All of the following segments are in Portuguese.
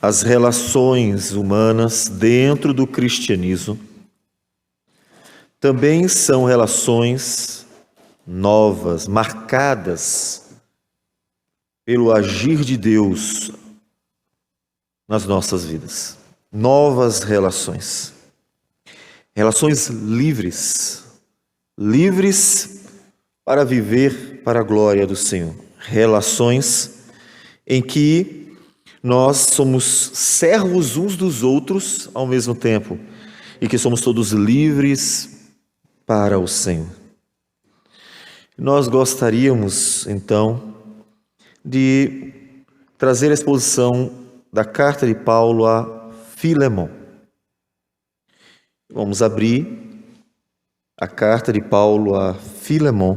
as relações humanas dentro do cristianismo também são relações novas, marcadas pelo agir de Deus nas nossas vidas. Novas relações. Relações livres. Livres para viver para a glória do Senhor. Relações em que nós somos servos uns dos outros ao mesmo tempo e que somos todos livres para o Senhor. Nós gostaríamos, então, de trazer a exposição da carta de Paulo a Filemon. Vamos abrir a carta de Paulo a Filemon,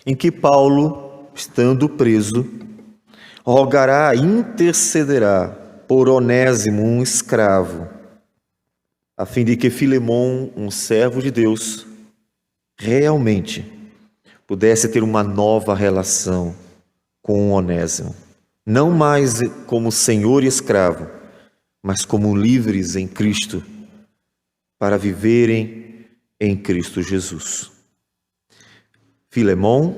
em que Paulo, estando preso, rogará, intercederá por Onésimo, um escravo, a fim de que Filemon, um servo de Deus, realmente pudesse ter uma nova relação com Onésimo. Não mais como senhor e escravo, mas como livres em Cristo, para viverem em Cristo Jesus. Filemon,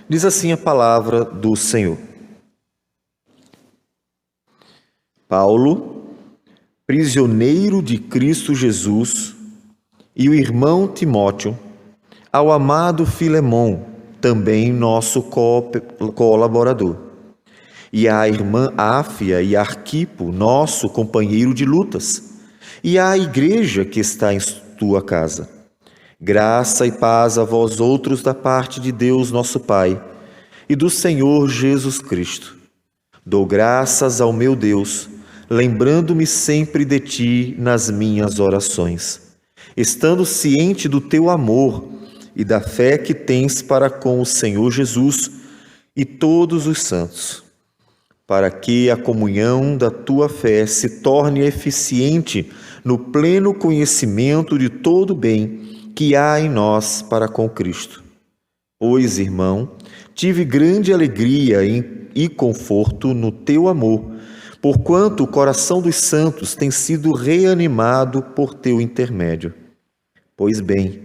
diz assim a palavra do Senhor. Paulo, prisioneiro de Cristo Jesus, e o irmão Timóteo, ao amado Filemon, também nosso colaborador, e à irmã Áfia e Arquipo, nosso companheiro de lutas, e à igreja que está em tua casa. Graça e paz a vós outros da parte de Deus nosso Pai e do Senhor Jesus Cristo. Dou graças ao meu Deus, lembrando-me sempre de ti nas minhas orações, estando ciente do teu amor e da fé que tens para com o Senhor Jesus e todos os santos, para que a comunhão da tua fé se torne eficiente no pleno conhecimento de todo o bem que há em nós para com Cristo. Pois, irmão, tive grande alegria e conforto no teu amor, porquanto o coração dos santos tem sido reanimado por teu intermédio. Pois bem,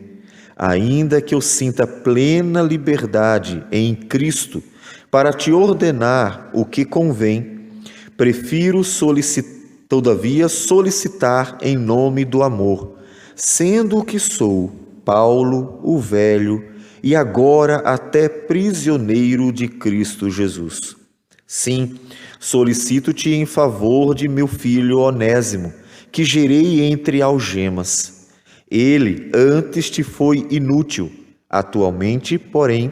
ainda que eu sinta plena liberdade em Cristo para te ordenar o que convém, prefiro todavia solicitar em nome do amor, sendo o que sou, Paulo, o velho, e agora até prisioneiro de Cristo Jesus. Sim, solicito-te em favor de meu filho Onésimo, que gerei entre algemas. Ele antes te foi inútil, atualmente, porém,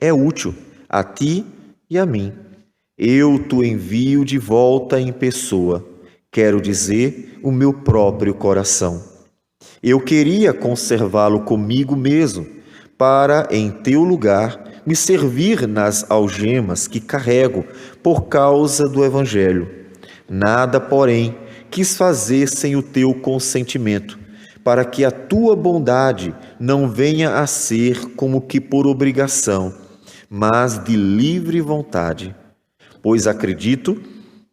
é útil a ti e a mim. Eu te envio de volta em pessoa, quero dizer, o meu próprio coração. Eu queria conservá-lo comigo mesmo, para, em teu lugar, me servir nas algemas que carrego por causa do Evangelho. Nada, porém, quis fazer sem o teu consentimento, para que a tua bondade não venha a ser como que por obrigação, mas de livre vontade. Pois acredito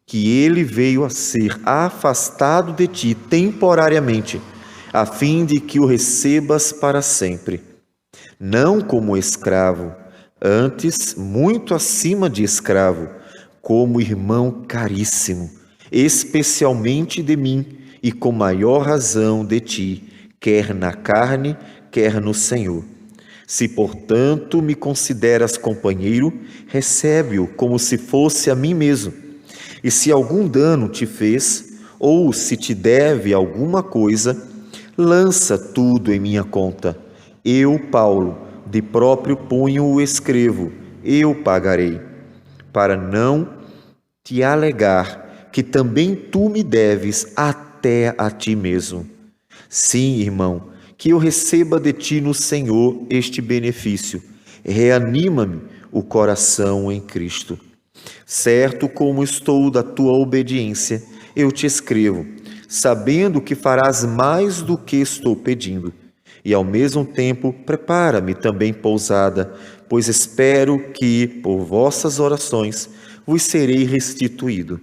que ele veio a ser afastado de ti temporariamente, a fim de que o recebas para sempre. Não como escravo, antes muito acima de escravo, como irmão caríssimo, especialmente de mim e com maior razão de ti, quer na carne, quer no Senhor. Se, portanto, me consideras companheiro, recebe-o como se fosse a mim mesmo. E se algum dano te fez, ou se te deve alguma coisa, lança tudo em minha conta. Eu, Paulo, de próprio punho o escrevo, eu pagarei, para não te alegar que também tu me deves até a ti mesmo. Sim, irmão, que eu receba de ti no Senhor este benefício. Reanima-me o coração em Cristo. Certo como estou da tua obediência, eu te escrevo, sabendo que farás mais do que estou pedindo. E ao mesmo tempo prepara-me também pousada, pois espero que, por vossas orações, vos serei restituído.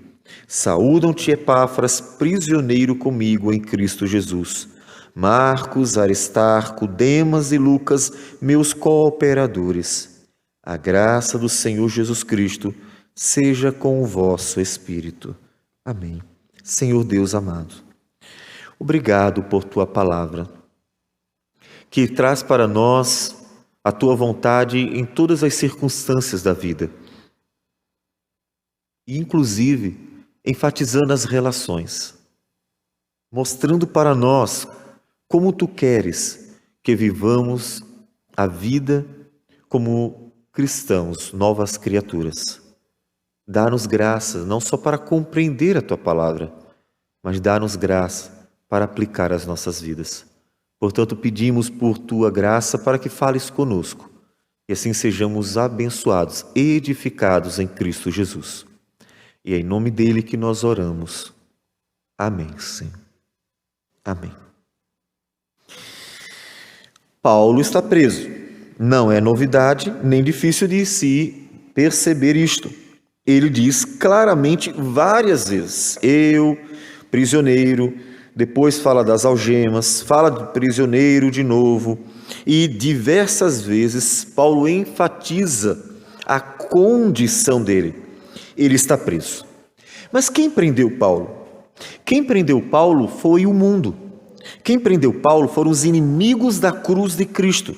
Saúdam-te, Epáfras, prisioneiro comigo em Cristo Jesus. Marcos, Aristarco, Demas e Lucas, meus cooperadores. A graça do Senhor Jesus Cristo seja com o vosso espírito. Amém. Senhor Deus amado, obrigado por tua palavra, que traz para nós a tua vontade em todas as circunstâncias da vida, e inclusive enfatizando as relações, mostrando para nós como tu queres que vivamos a vida como cristãos, novas criaturas. Dá-nos graça, não só para compreender a tua palavra, mas dá-nos graça para aplicar as nossas vidas. Portanto, pedimos por tua graça para que fales conosco e assim sejamos abençoados, edificados em Cristo Jesus. E é em nome dele que nós oramos. Amém, Senhor. Amém. Paulo está preso. Não é novidade, nem difícil de se perceber isto. Ele diz claramente várias vezes, eu, prisioneiro, depois fala das algemas, fala de prisioneiro de novo, e diversas vezes Paulo enfatiza a condição dele. Ele está preso. Mas quem prendeu Paulo? Quem prendeu Paulo foi o mundo. Quem prendeu Paulo foram os inimigos da cruz de Cristo.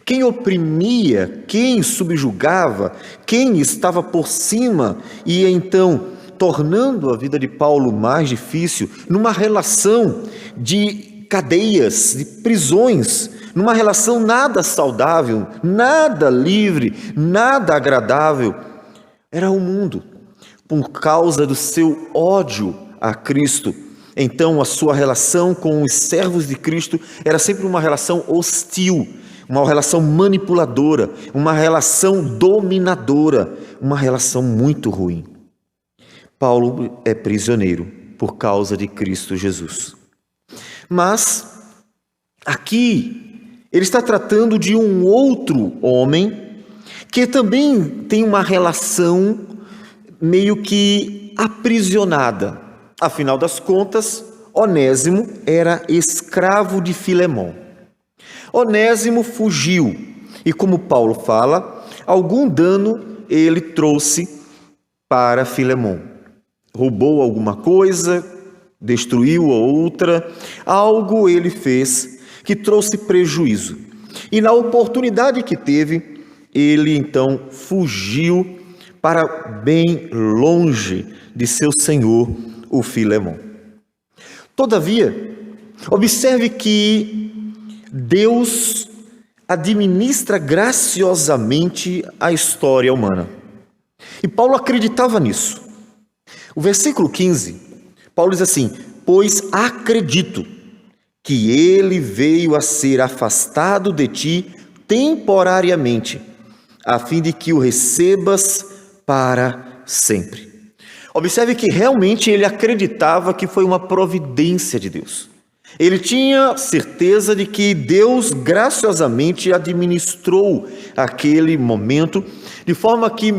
Quem oprimia, quem subjugava, quem estava por cima e então tornando a vida de Paulo mais difícil, numa relação de cadeias, de prisões, numa relação nada saudável, nada livre, nada agradável, era o mundo, por causa do seu ódio a Cristo. Então a sua relação com os servos de Cristo era sempre uma relação hostil, uma relação manipuladora, uma relação dominadora, uma relação muito ruim. Paulo é prisioneiro por causa de Cristo Jesus. Mas aqui ele está tratando de um outro homem que também tem uma relação meio que aprisionada. Afinal das contas, Onésimo era escravo de Filemão. Onésimo fugiu e, como Paulo fala, algum dano ele trouxe para Filemão. Roubou alguma coisa, destruiu a outra, algo ele fez que trouxe prejuízo. E na oportunidade que teve, ele então fugiu para bem longe de seu senhor, o Filemão. Todavia, observe que Deus administra graciosamente a história humana. E Paulo acreditava nisso. O versículo 15, Paulo diz assim: pois acredito que ele veio a ser afastado de ti temporariamente, a fim de que o recebas para sempre. Observe que realmente ele acreditava que foi uma providência de Deus. Ele tinha certeza de que Deus graciosamente administrou aquele momento, de forma que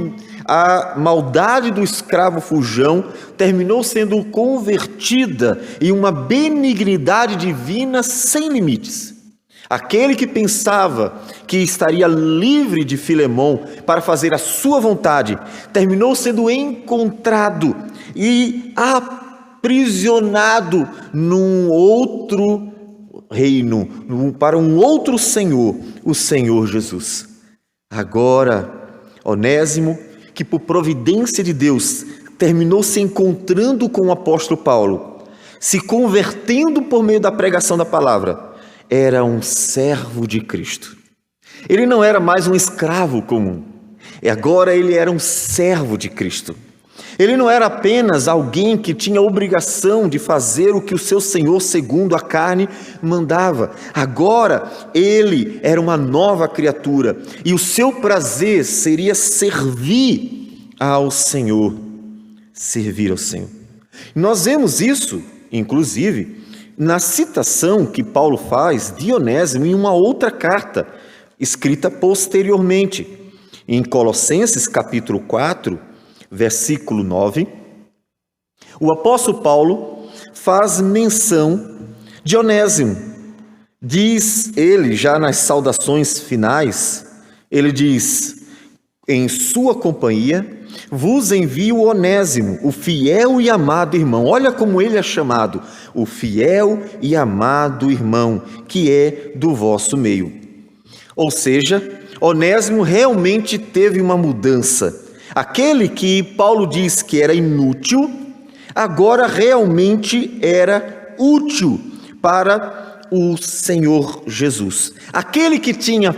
a maldade do escravo fujão terminou sendo convertida em uma benignidade divina sem limites. Aquele que pensava que estaria livre de Filemão para fazer a sua vontade, terminou sendo encontrado e aprisionado num outro reino, para um outro Senhor, o Senhor Jesus. Agora, Onésimo, que por providência de Deus terminou se encontrando com o apóstolo Paulo, se convertendo por meio da pregação da palavra, era um servo de Cristo. Ele não era mais um escravo comum, e agora ele era um servo de Cristo. Ele não era apenas alguém que tinha a obrigação de fazer o que o seu Senhor, segundo a carne, mandava. Agora ele era uma nova criatura e o seu prazer seria servir ao Senhor. Servir ao Senhor. Nós vemos isso, inclusive, na citação que Paulo faz de Onésimo em uma outra carta, escrita posteriormente, em Colossenses capítulo 4, versículo 9, O apóstolo Paulo faz menção de Onésimo. Diz ele, já nas saudações finais, ele diz: em sua companhia vos envio Onésimo, o fiel e amado irmão. Olha como ele é chamado, o fiel e amado irmão, que é do vosso meio. Ou seja, Onésimo realmente teve uma mudança. Aquele que Paulo diz que era inútil, agora realmente era útil para o Senhor Jesus. Aquele que tinha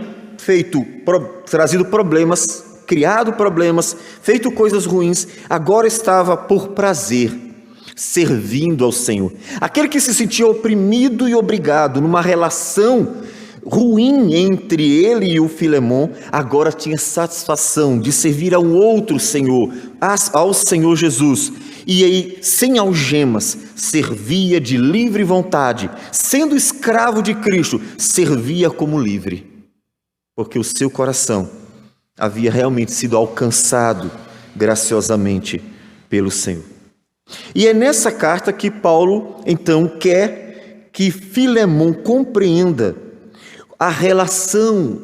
trazido problemas, criado problemas, feito coisas ruins, agora estava por prazer, servindo ao Senhor. Aquele que se sentia oprimido e obrigado numa relação ruim entre ele e o Filemon, agora tinha satisfação de servir a um outro Senhor, ao Senhor Jesus. E aí, sem algemas, servia de livre vontade, sendo escravo de Cristo, servia como livre, porque o seu coração havia realmente sido alcançado graciosamente pelo Senhor. E é nessa carta que Paulo, então, quer que Filemon compreenda a relação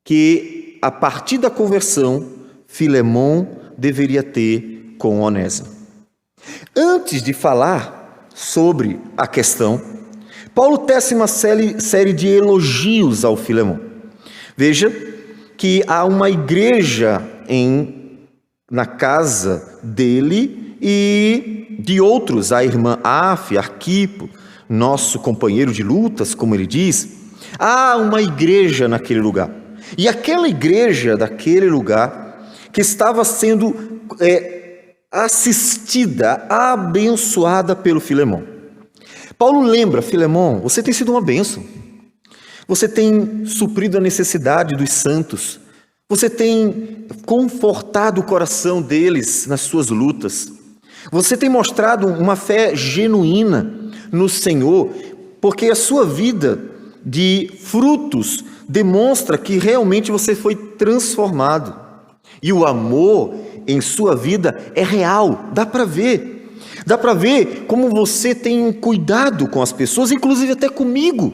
que, a partir da conversão, Filemon deveria ter com Onésimo. Antes de falar sobre a questão, Paulo tece uma série de elogios ao Filemon. Veja que há uma igreja na casa dele e de outros, a irmã Áfia, Arquipo, nosso companheiro de lutas, como ele diz. Há uma igreja naquele lugar. E aquela igreja daquele lugar que estava sendo assistida, abençoada pelo Filemon. Paulo lembra: Filemon, você tem sido uma bênção. Você tem suprido a necessidade dos santos. Você tem confortado o coração deles nas suas lutas. Você tem mostrado uma fé genuína no Senhor, porque a sua vida de frutos demonstra que realmente você foi transformado. E o amor em sua vida é real, dá para ver. Dá para ver como você tem cuidado com as pessoas, inclusive até comigo.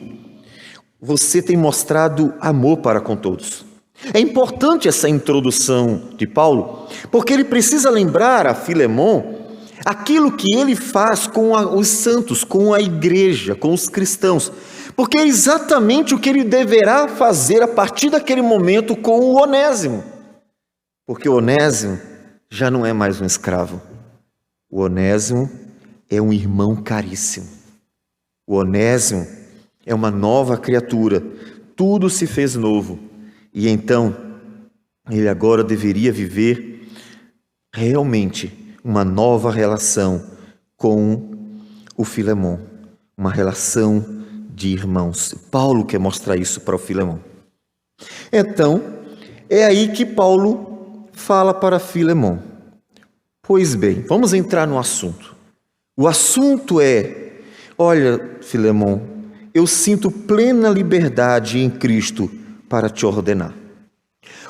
Você tem mostrado amor para com todos. É importante essa introdução de Paulo, porque ele precisa lembrar a Filemon aquilo que ele faz com os santos, com a igreja, com os cristãos, porque é exatamente o que ele deverá fazer a partir daquele momento com o Onésimo, porque o Onésimo já não é mais um escravo. O Onésimo é um irmão caríssimo. O Onésimo é uma nova criatura. Tudo se fez novo. E então, ele agora deveria viver realmente uma nova relação com o Filemon. Uma relação de irmãos. Paulo quer mostrar isso para o Filemon. Então, é aí que Paulo fala para Filemon: pois bem, vamos entrar no assunto. O assunto é: olha, Filemon, eu sinto plena liberdade em Cristo para te ordenar.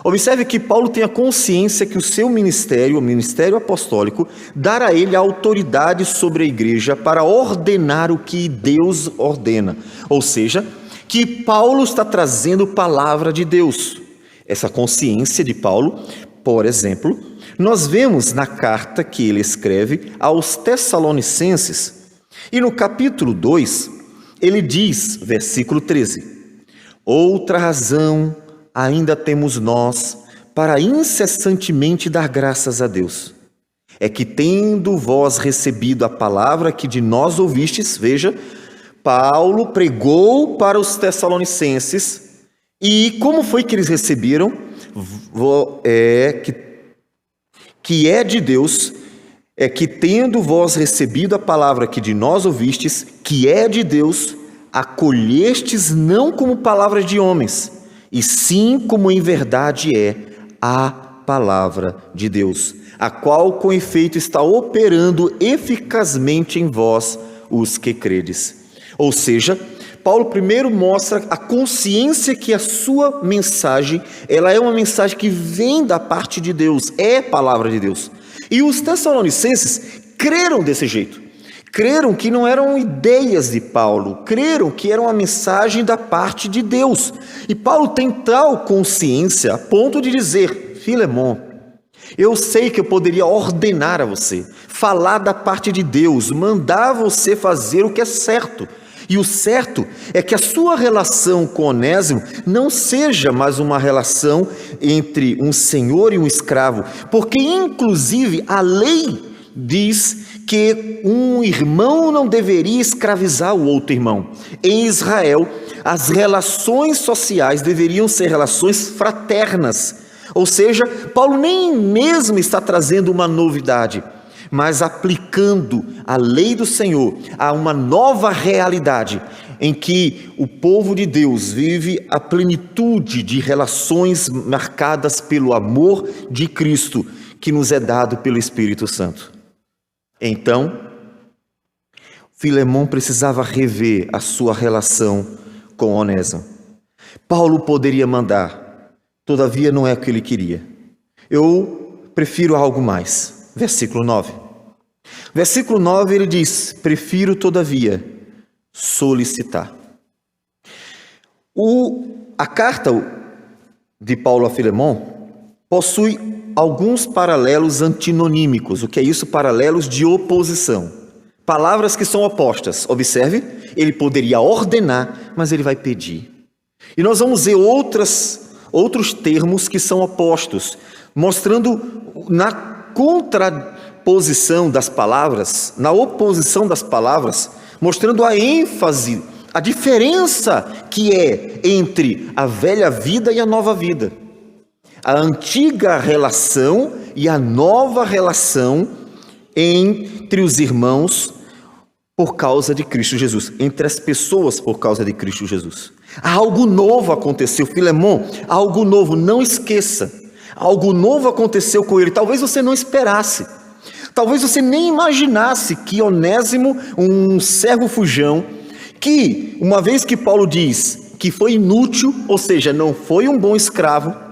Observe que Paulo tem a consciência que o seu ministério, o ministério apostólico, dará a ele a autoridade sobre a igreja para ordenar o que Deus ordena. Ou seja, que Paulo está trazendo palavra de Deus. Essa consciência de Paulo, por exemplo, nós vemos na carta que ele escreve aos Tessalonicenses. E no capítulo 2, ele diz, versículo 13: outra razão ainda temos nós para incessantemente dar graças a Deus, é que tendo vós recebido a palavra que de nós ouvistes, veja, Paulo pregou para os Tessalonicenses, e como foi que eles receberam? Que é de Deus, é que tendo vós recebido a palavra que de nós ouvistes, que é de Deus, acolhestes não como palavra de homens, e sim como em verdade é a palavra de Deus, a qual com efeito está operando eficazmente em vós os que credes. Ou seja, Paulo primeiro mostra a consciência que a sua mensagem, ela é uma mensagem que vem da parte de Deus, é palavra de Deus. E os Tessalonicenses creram desse jeito. Creram que não eram ideias de Paulo, creram que era uma mensagem da parte de Deus. E Paulo tem tal consciência a ponto de dizer: Filemon, eu sei que eu poderia ordenar a você, falar da parte de Deus, mandar você fazer o que é certo. E o certo é que a sua relação com Onésimo não seja mais uma relação entre um senhor e um escravo, porque inclusive a lei diz que um irmão não deveria escravizar o outro irmão. Em Israel, as relações sociais deveriam ser relações fraternas. Ou seja, Paulo nem mesmo está trazendo uma novidade, mas aplicando a lei do Senhor a uma nova realidade, em que o povo de Deus vive a plenitude de relações marcadas pelo amor de Cristo, que nos é dado pelo Espírito Santo. Então, Filemon precisava rever a sua relação com Onésimo. Paulo poderia mandar, todavia não é o que ele queria. Eu prefiro algo mais. Versículo 9. Versículo 9 ele diz: prefiro todavia solicitar. A carta de Paulo a Filemon possui alguns paralelos antinonímicos. O que é isso? Paralelos de oposição. Palavras que são opostas. Observe, ele poderia ordenar, mas ele vai pedir. E nós vamos ver outros termos que são opostos, mostrando na contraposição das palavras, na oposição das palavras, mostrando a ênfase, a diferença que é entre a velha vida e a nova vida. A antiga relação e a nova relação entre os irmãos por causa de Cristo Jesus, entre as pessoas por causa de Cristo Jesus. Algo novo aconteceu, Filemon, algo novo, não esqueça. Algo novo aconteceu com ele, talvez você não esperasse. Talvez você nem imaginasse que Onésimo, um servo fujão, que uma vez que Paulo diz que foi inútil, ou seja, não foi um bom escravo,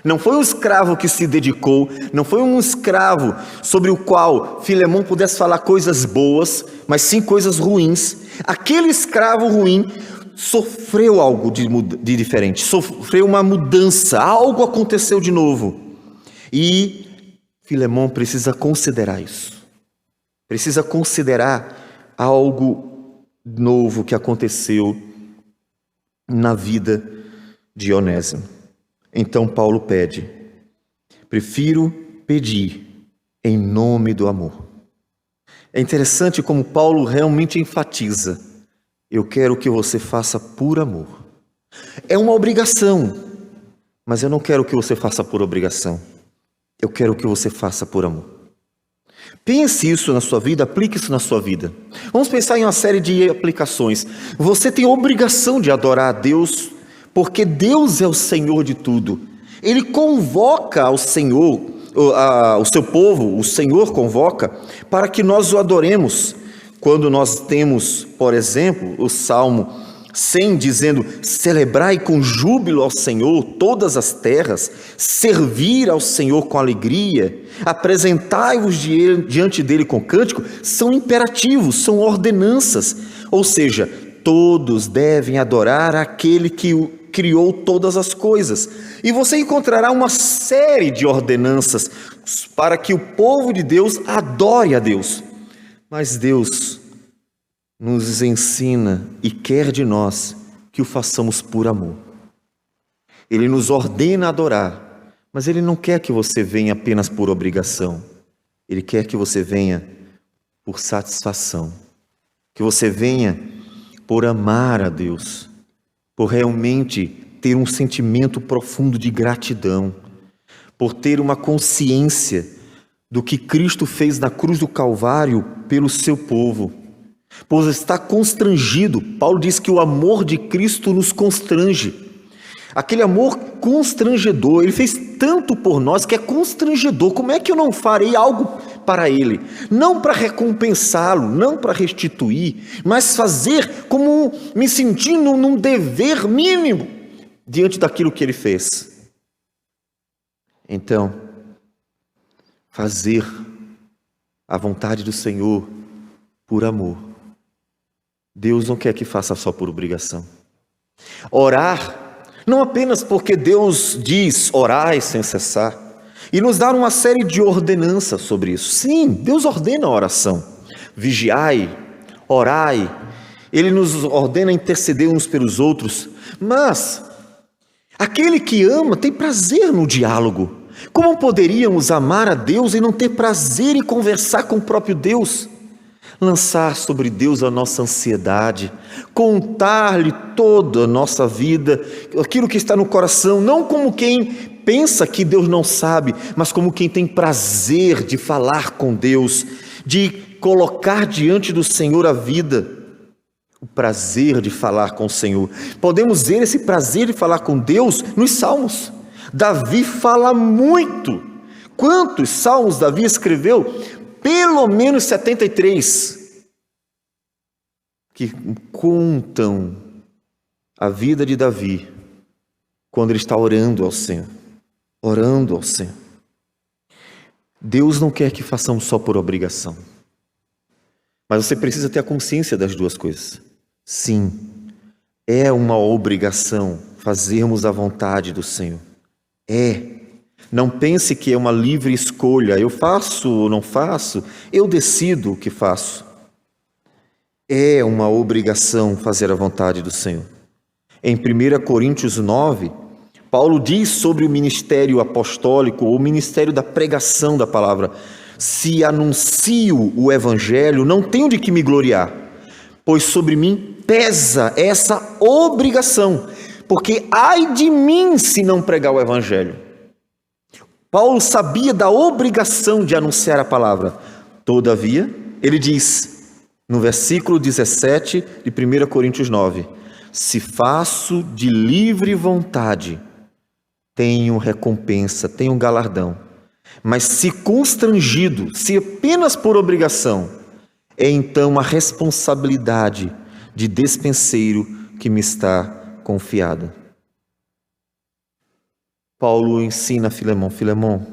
não foi um escravo que se dedicou, não foi um escravo sobre o qual Filemon pudesse falar coisas boas, mas sim coisas ruins. Aquele escravo ruim sofreu algo de diferente, sofreu uma mudança, algo aconteceu de novo. E Filemon precisa considerar isso, precisa considerar algo novo que aconteceu na vida de Onésimo. Então Paulo pede: prefiro pedir em nome do amor. É interessante como Paulo realmente enfatiza: eu quero que você faça por amor. É uma obrigação, mas eu não quero que você faça por obrigação. Eu quero que você faça por amor. Pense isso na sua vida, aplique isso na sua vida. Vamos pensar em uma série de aplicações. Você tem obrigação de adorar a Deus, porque Deus é o Senhor de tudo. Ele convoca ao Senhor, o seu povo, o Senhor convoca para que nós o adoremos. Quando nós temos, por exemplo, o Salmo 100 dizendo: celebrai com júbilo ao Senhor todas as terras, servir ao Senhor com alegria, apresentai-vos diante dele com cântico, são imperativos, são ordenanças. Ou seja, todos devem adorar aquele que criou todas as coisas. E você encontrará uma série de ordenanças para que o povo de Deus adore a Deus. Mas Deus nos ensina e quer de nós que o façamos por amor. Ele nos ordena adorar, mas Ele não quer que você venha apenas por obrigação. Ele quer que você venha por satisfação, que você venha por amar a Deus, por realmente ter um sentimento profundo de gratidão, por ter uma consciência do que Cristo fez na cruz do Calvário pelo seu povo, por estar constrangido. Paulo diz que o amor de Cristo nos constrange. Aquele amor constrangedor, Ele fez tanto por nós que é constrangedor. Como é que eu não farei algo para Ele? Não para recompensá-lo, não para restituir, mas fazer como me sentindo num dever mínimo diante daquilo que Ele fez. Então, fazer a vontade do Senhor por amor. Deus não quer que faça só por obrigação. Orar, não apenas porque Deus diz orai sem cessar, e nos dá uma série de ordenanças sobre isso. Sim, Deus ordena a oração. Vigiai, orai, Ele nos ordena interceder uns pelos outros, mas aquele que ama tem prazer no diálogo. Como poderíamos amar a Deus e não ter prazer em conversar com o próprio Deus? Lançar sobre Deus a nossa ansiedade, contar-lhe toda a nossa vida, aquilo que está no coração, não como quem pensa que Deus não sabe, mas como quem tem prazer de falar com Deus, de colocar diante do Senhor a vida, o prazer de falar com o Senhor. Podemos ver esse prazer de falar com Deus nos Salmos. Davi fala muito. Quantos salmos Davi escreveu? Pelo menos 73, que contam a vida de Davi, quando ele está orando ao Senhor. Orando ao Senhor. Deus não quer que façamos só por obrigação. Mas você precisa ter a consciência das duas coisas. Sim, é uma obrigação fazermos a vontade do Senhor. Não pense que é uma livre escolha, eu faço ou não faço, eu decido o que faço. É uma obrigação fazer a vontade do Senhor. Em 1 Coríntios 9, Paulo diz sobre o ministério apostólico, ou o ministério da pregação da palavra: se anuncio o evangelho, não tenho de que me gloriar, pois sobre mim pesa essa obrigação, porque ai de mim se não pregar o evangelho. Paulo sabia da obrigação de anunciar a palavra. Todavia, ele diz, no versículo 17 de 1 Coríntios 9, se faço de livre vontade, tenho recompensa, tenho galardão. Mas se constrangido, se apenas por obrigação, é então a responsabilidade de despenseiro que me está confiada. Paulo ensina a Filemão: Filemão,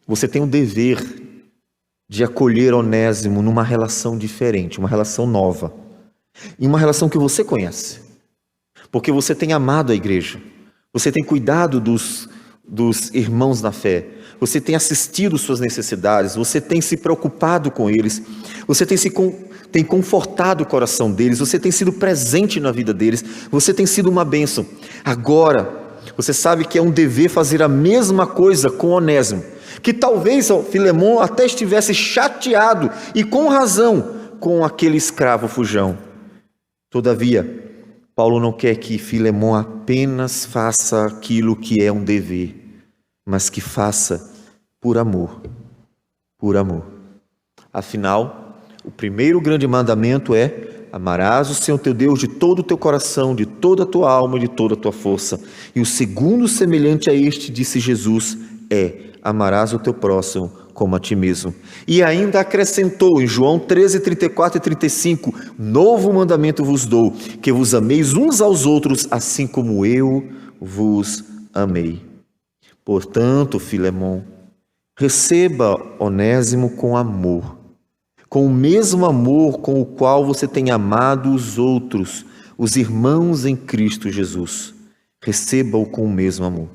você tem o dever de acolher Onésimo numa relação diferente, uma relação nova, em uma relação que você conhece, porque você tem amado a igreja, você tem cuidado dos irmãos na fé, você tem assistido suas necessidades, você tem se preocupado com eles, você tem confortado o coração deles, você tem sido presente na vida deles, você tem sido uma bênção. Agora, você sabe que é um dever fazer a mesma coisa com Onésimo, que talvez Filemão até estivesse chateado, e com razão, com aquele escravo fujão. Todavia, Paulo não quer que Filemão apenas faça aquilo que é um dever, mas que faça por amor. Por amor. Afinal, o primeiro grande mandamento é: amarás o Senhor teu Deus de todo o teu coração, de toda a tua alma e de toda a tua força. E o segundo, semelhante a este, disse Jesus, é: amarás o teu próximo como a ti mesmo. E ainda acrescentou em João 13, 34 e 35, novo mandamento vos dou, que vos ameis uns aos outros, assim como eu vos amei. Portanto, Filemão, receba Onésimo com amor, com o mesmo amor com o qual você tem amado os outros, os irmãos em Cristo Jesus. Receba-o com o mesmo amor.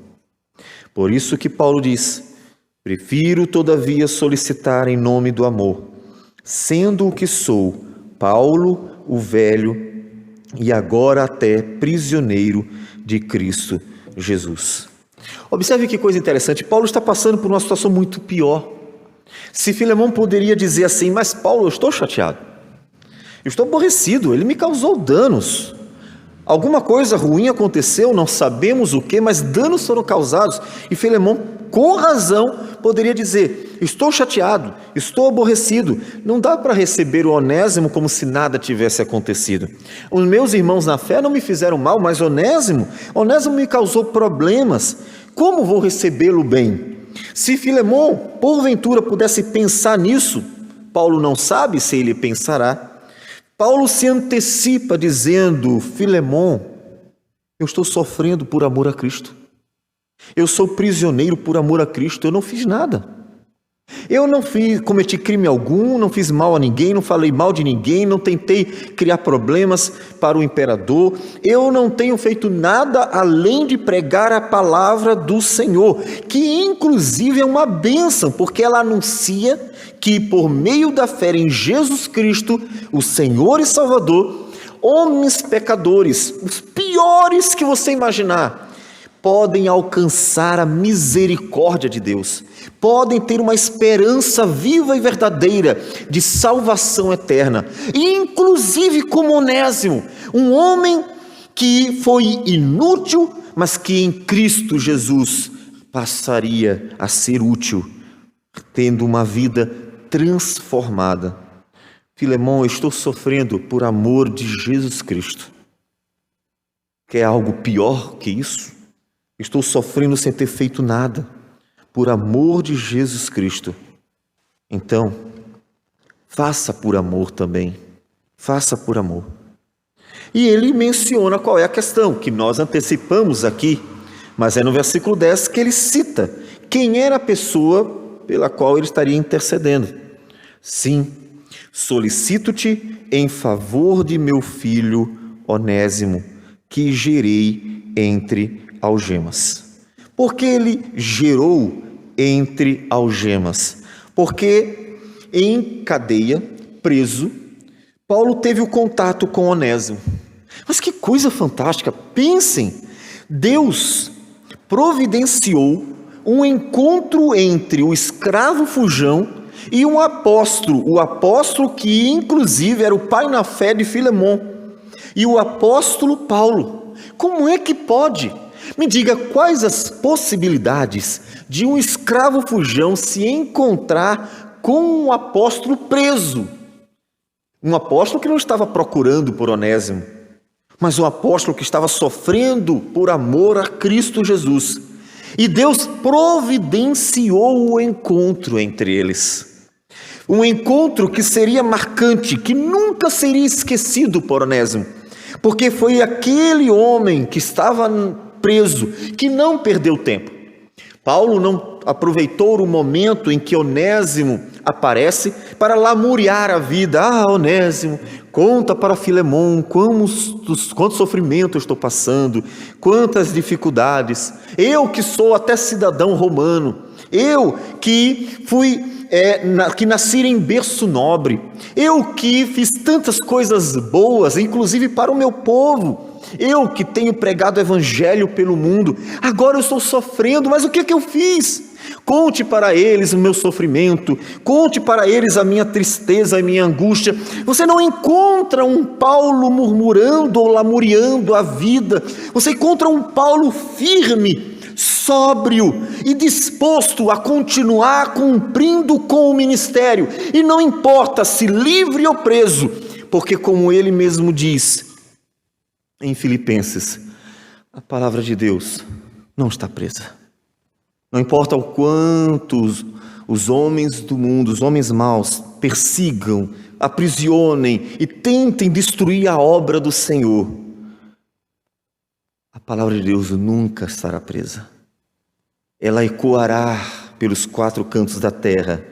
Por isso que Paulo diz: prefiro, todavia, solicitar em nome do amor, sendo o que sou, Paulo, o velho, e agora até prisioneiro de Cristo Jesus. Observe que coisa interessante, Paulo está passando por uma situação muito pior. Se Filemão poderia dizer assim: mas Paulo, eu estou chateado, eu estou aborrecido, ele me causou danos, alguma coisa ruim aconteceu, não sabemos o que, mas danos foram causados. E Filemão, com razão, poderia dizer: estou chateado, estou aborrecido, não dá para receber o Onésimo como se nada tivesse acontecido. Os meus irmãos na fé não me fizeram mal, mas Onésimo me causou problemas, como vou recebê-lo bem? Se Filemão, porventura, pudesse pensar nisso, Paulo não sabe se ele pensará. Paulo se antecipa dizendo: Filemão, eu estou sofrendo por amor a Cristo. Eu sou prisioneiro por amor a Cristo, eu não fiz nada. Eu não cometi crime algum, não fiz mal a ninguém, não falei mal de ninguém, não tentei criar problemas para o imperador. Eu não tenho feito nada além de pregar a palavra do Senhor, que inclusive é uma bênção, porque ela anuncia que por meio da fé em Jesus Cristo, o Senhor e Salvador, homens pecadores, os piores que você imaginar, podem alcançar a misericórdia de Deus, podem ter uma esperança viva e verdadeira de salvação eterna, inclusive como Onésimo, um homem que foi inútil, mas que em Cristo Jesus passaria a ser útil, tendo uma vida transformada. Filemão, eu estou sofrendo por amor de Jesus Cristo. Quer algo pior que isso? Estou sofrendo sem ter feito nada, por amor de Jesus Cristo. Então, faça por amor também, faça por amor. E ele menciona qual é a questão, que nós antecipamos aqui, mas é no versículo 10 que ele cita quem era a pessoa pela qual ele estaria intercedendo. Sim, solicito-te em favor de meu filho Onésimo, que gerei entre algemas. Por que ele gerou entre algemas? Porque em cadeia, preso, Paulo teve o contato com Onésimo. Mas que coisa fantástica! Pensem, Deus providenciou um encontro entre o escravo fujão e um apóstolo, o apóstolo que inclusive era o pai na fé de Filemão, e o apóstolo Paulo. Como é que pode? Me diga quais as possibilidades de um escravo fujão se encontrar com um apóstolo preso. Um apóstolo que não estava procurando por Onésimo, mas um apóstolo que estava sofrendo por amor a Cristo Jesus. E Deus providenciou o encontro entre eles. Um encontro que seria marcante, que nunca seria esquecido por Onésimo, porque foi aquele homem que estava preso, que não perdeu tempo. Paulo não aproveitou o momento em que Onésimo aparece para lamuriar a vida. Onésimo, conta para Filemão quanto sofrimento eu estou passando, quantas dificuldades. Eu que sou até cidadão romano, eu que que nasci em berço nobre, eu que fiz tantas coisas boas, inclusive para o meu povo, eu que tenho pregado o evangelho pelo mundo, agora eu estou sofrendo, mas o que eu fiz? Conte para eles o meu sofrimento, conte para eles a minha tristeza, a minha angústia. Você não encontra um Paulo murmurando ou lamuriando a vida, você encontra um Paulo firme, sóbrio e disposto a continuar cumprindo com o ministério, e não importa se livre ou preso, porque como ele mesmo diz em Filipenses, a palavra de Deus não está presa. Não importa o quanto os homens do mundo, os homens maus, persigam, aprisionem e tentem destruir a obra do Senhor, a palavra de Deus nunca estará presa. Ela ecoará pelos quatro cantos da terra,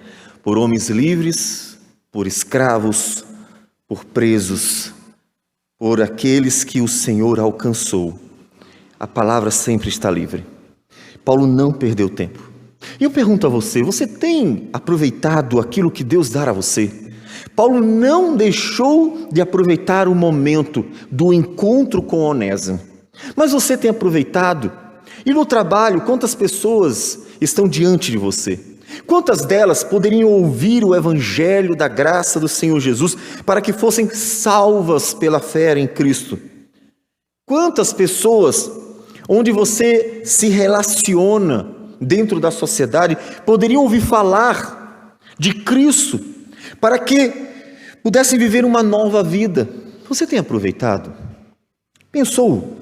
por homens livres, por escravos, por presos, por aqueles que o Senhor alcançou. A palavra sempre está livre. Paulo não perdeu tempo. E eu pergunto a você, você tem aproveitado aquilo que Deus dá a você? Paulo não deixou de aproveitar o momento do encontro com Onésimo. Mas você tem aproveitado? E no trabalho, quantas pessoas estão diante de você? Quantas delas poderiam ouvir o evangelho da graça do Senhor Jesus para que fossem salvas pela fé em Cristo? Quantas pessoas onde você se relaciona dentro da sociedade poderiam ouvir falar de Cristo para que pudessem viver uma nova vida? Você tem aproveitado? Pensou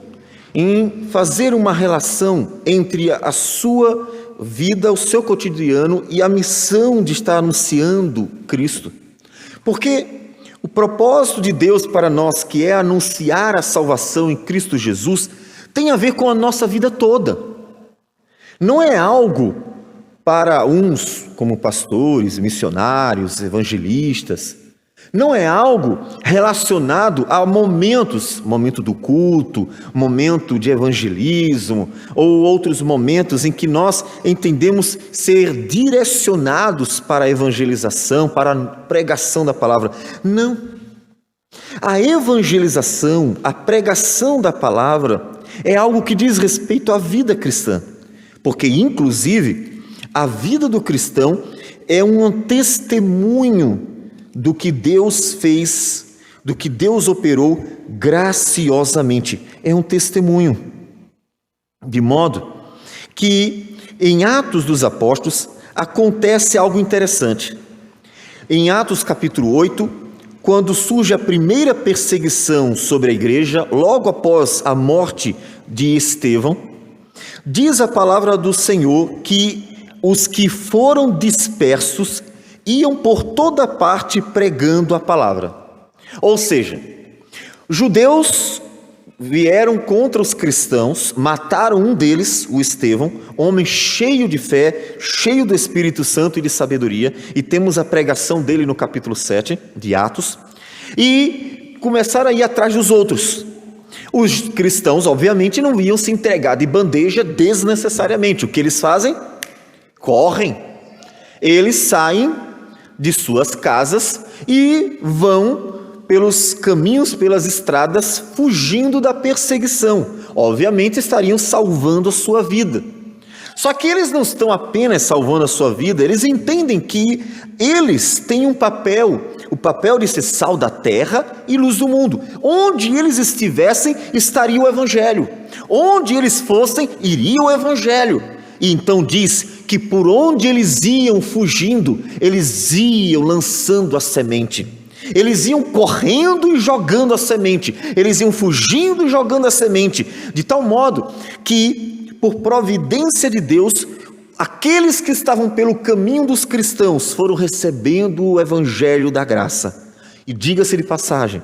em fazer uma relação entre a sua vida, o seu cotidiano e a missão de estar anunciando Cristo? Porque o propósito de Deus para nós, que é anunciar a salvação em Cristo Jesus, tem a ver com a nossa vida toda. Não é algo para uns, como pastores, missionários, evangelistas, não é algo relacionado a momentos, momento do culto, momento de evangelismo, ou outros momentos em que nós entendemos ser direcionados para a evangelização, para a pregação da palavra. Não. A evangelização, a pregação da palavra é algo que diz respeito à vida cristã, porque inclusive a vida do cristão é um testemunho do que Deus fez, do que Deus operou graciosamente. É um testemunho. De modo que em Atos dos Apóstolos acontece algo interessante. Em Atos capítulo 8, quando surge a primeira perseguição sobre a igreja, logo após a morte de Estevão, diz a palavra do Senhor que os que foram dispersos iam por toda parte pregando a palavra. Ou seja, judeus vieram contra os cristãos, mataram um deles, o Estevão, homem cheio de fé, cheio do Espírito Santo e de sabedoria, e temos a pregação dele no capítulo 7 de Atos, e começaram a ir atrás dos outros. Os cristãos, obviamente, não iam se entregar de bandeja desnecessariamente. O que eles fazem? Correm. Eles saem de suas casas e vão pelos caminhos, pelas estradas, fugindo da perseguição. Obviamente estariam salvando a sua vida. Só que eles não estão apenas salvando a sua vida, eles entendem que eles têm um papel, o papel de ser sal da terra e luz do mundo. Onde eles estivessem, estaria o evangelho. Onde eles fossem, iria o evangelho. E então diz que por onde eles iam fugindo, eles iam lançando a semente. Eles iam correndo e jogando a semente. Eles iam fugindo e jogando a semente. De tal modo que, por providência de Deus, aqueles que estavam pelo caminho dos cristãos foram recebendo o evangelho da graça. E diga-se de passagem,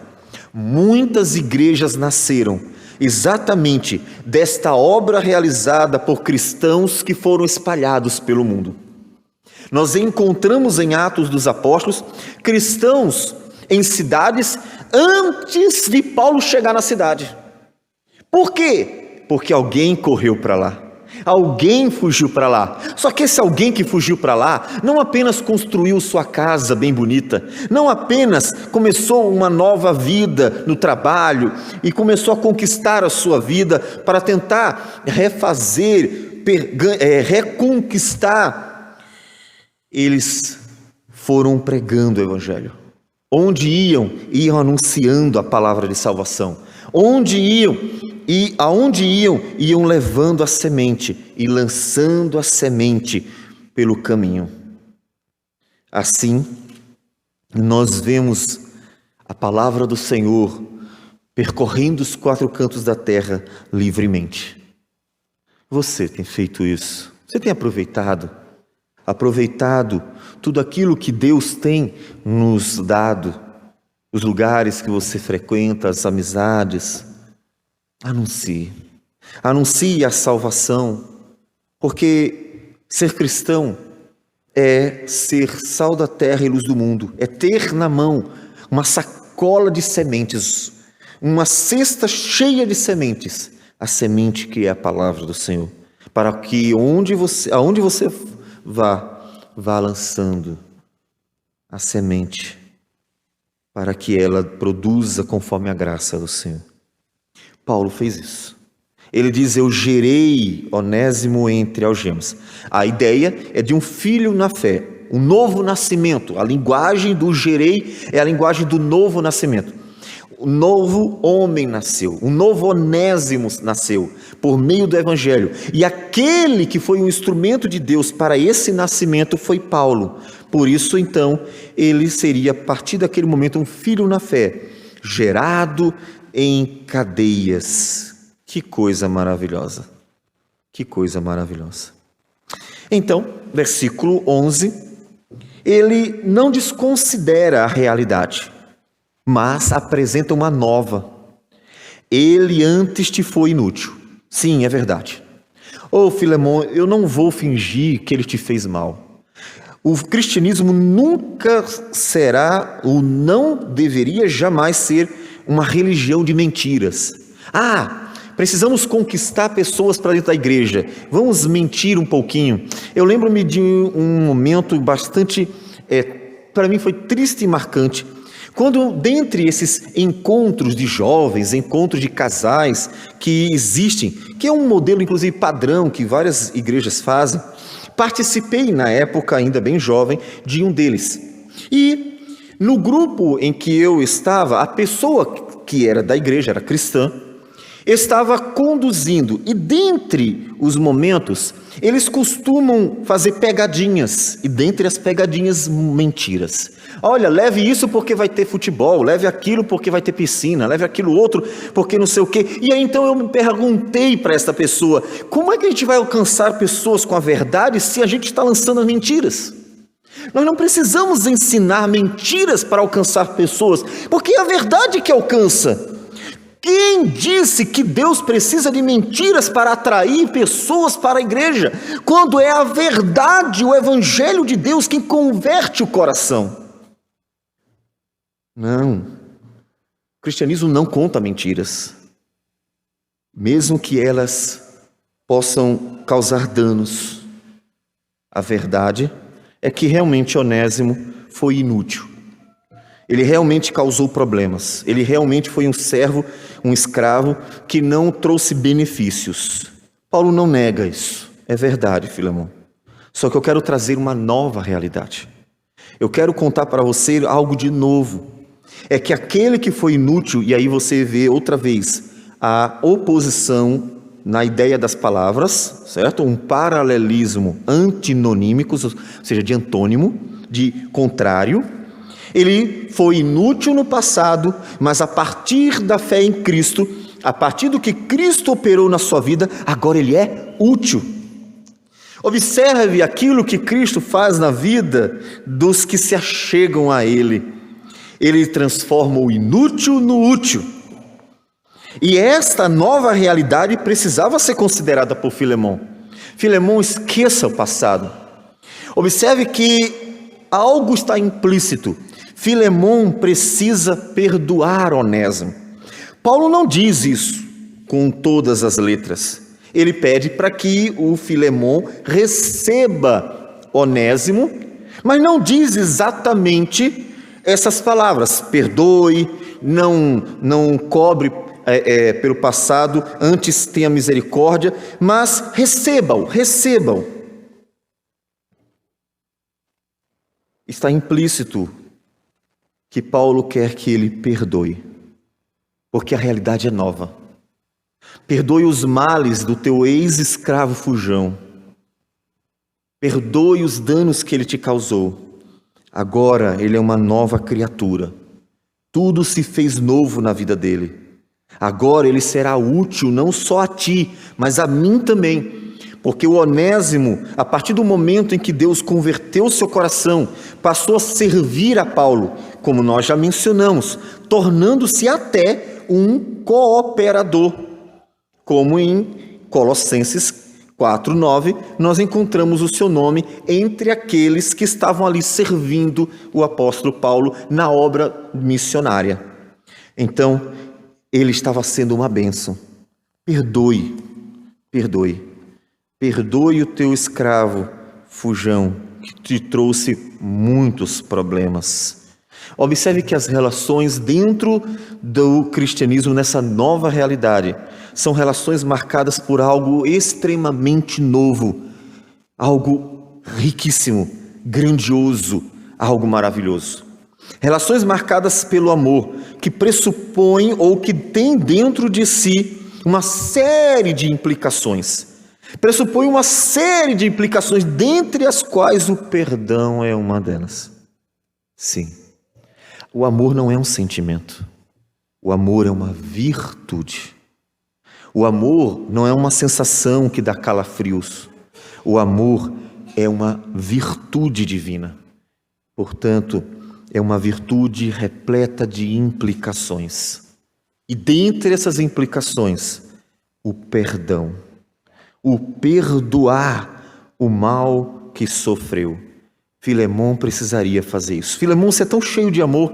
muitas igrejas nasceram exatamente desta obra realizada por cristãos que foram espalhados pelo mundo. Nós encontramos em Atos dos Apóstolos cristãos em cidades antes de Paulo chegar na cidade. Por quê? Porque alguém correu para lá. Alguém fugiu para lá. Só que esse alguém que fugiu para lá não apenas construiu sua casa bem bonita, não apenas começou uma nova vida no trabalho e começou a conquistar a sua vida para tentar refazer, reconquistar. Eles foram pregando o evangelho. Onde iam anunciando a palavra de salvação. Onde iam e aonde iam levando a semente e lançando a semente pelo caminho. Assim, nós vemos a palavra do Senhor percorrendo os quatro cantos da terra livremente. Você tem feito isso? Você tem aproveitado tudo aquilo que Deus tem nos dado, os lugares que você frequenta, as amizades? Anuncie a salvação, porque ser cristão é ser sal da terra e luz do mundo, é ter na mão uma sacola de sementes, uma cesta cheia de sementes, a semente que é a palavra do Senhor, para que aonde você vá lançando a semente, para que ela produza conforme a graça do Senhor. Paulo fez isso. Ele diz: eu gerei Onésimo entre algemas. A ideia é de um filho na fé, um novo nascimento. A linguagem do gerei é a linguagem do novo nascimento. Um novo homem nasceu, um novo Onésimo nasceu por meio do evangelho. E aquele que foi um instrumento de Deus para esse nascimento foi Paulo. Por isso, então, ele seria, a partir daquele momento, um filho na fé, gerado em cadeias. Que coisa maravilhosa, que coisa maravilhosa. Então, versículo 11, ele não desconsidera a realidade, mas apresenta uma nova. Ele antes te foi inútil. Sim, é verdade. Ô Filemon, eu não vou fingir que ele te fez mal. O cristianismo nunca será, ou não deveria jamais ser, uma religião de mentiras. Precisamos conquistar pessoas para dentro da igreja. Vamos mentir um pouquinho. Eu lembro-me de um momento bastante, para mim foi triste e marcante, quando dentre esses encontros de jovens, encontros de casais que existem, que é um modelo inclusive padrão que várias igrejas fazem, participei na época, ainda bem jovem, de um deles. E no grupo em que eu estava, a pessoa que era da igreja, era cristã, estava conduzindo, e dentre os momentos, eles costumam fazer pegadinhas, e dentre as pegadinhas, mentiras. Olha, leve isso porque vai ter futebol, leve aquilo porque vai ter piscina, leve aquilo outro porque não sei o quê. E aí então eu me perguntei para essa pessoa, como é que a gente vai alcançar pessoas com a verdade se a gente está lançando as mentiras? Nós não precisamos ensinar mentiras para alcançar pessoas, porque é a verdade que alcança. Quem disse que Deus precisa de mentiras para atrair pessoas para a igreja? Quando é a verdade, o evangelho de Deus quem converte o coração. Não, o cristianismo não conta mentiras, mesmo que elas possam causar danos. A verdade é que realmente Onésimo foi inútil. Ele realmente causou problemas. Ele realmente foi um servo, um escravo que não trouxe benefícios. Paulo não nega isso. É verdade, Filemon. Só que eu quero trazer uma nova realidade. Eu quero contar para você algo de novo. É que aquele que foi inútil, e aí você vê outra vez a oposição na ideia das palavras, certo? Um paralelismo antinonímico, ou seja, de antônimo, de contrário. Ele foi inútil no passado, mas a partir da fé em Cristo, a partir do que Cristo operou na sua vida, agora ele é útil. Observe aquilo que Cristo faz na vida dos que se achegam a Ele. Ele transforma o inútil no útil. E esta nova realidade precisava ser considerada por Filemon. Filemon, esqueça o passado. Observe que algo está implícito. Filemon precisa perdoar Onésimo. Paulo não diz isso com todas as letras. Ele pede para que o Filemon receba Onésimo, mas não diz exatamente essas palavras: perdoe, não cobre pelo passado, antes tenha misericórdia, mas receba-o. Está implícito que Paulo quer que ele perdoe, porque a realidade é nova. Perdoe os males do teu ex-escravo fujão. Perdoe os danos que ele te causou. Agora ele é uma nova criatura. Tudo se fez novo na vida dele. Agora ele será útil não só a ti, mas a mim também. Porque o Onésimo, a partir do momento em que Deus converteu seu coração, passou a servir a Paulo, como nós já mencionamos, tornando-se até um cooperador. Como em Colossenses 4:9, nós encontramos o seu nome entre aqueles que estavam ali servindo o apóstolo Paulo na obra missionária. Então, ele estava sendo uma bênção. Perdoe o teu escravo fujão, que te trouxe muitos problemas. Observe que as relações dentro do cristianismo, nessa nova realidade, são relações marcadas por algo extremamente novo, algo riquíssimo, grandioso, algo maravilhoso. Relações marcadas pelo amor, que pressupõem ou que tem dentro de si uma série de implicações. Pressupõe uma série de implicações, dentre as quais o perdão é uma delas. Sim, o amor não é um sentimento. O amor é uma virtude. O amor não é uma sensação que dá calafrios. O amor é uma virtude divina. Portanto, é uma virtude repleta de implicações. E dentre essas implicações, o perdão. o perdoar o mal que sofreu. Filemão precisaria fazer isso. Filemão, você é tão cheio de amor.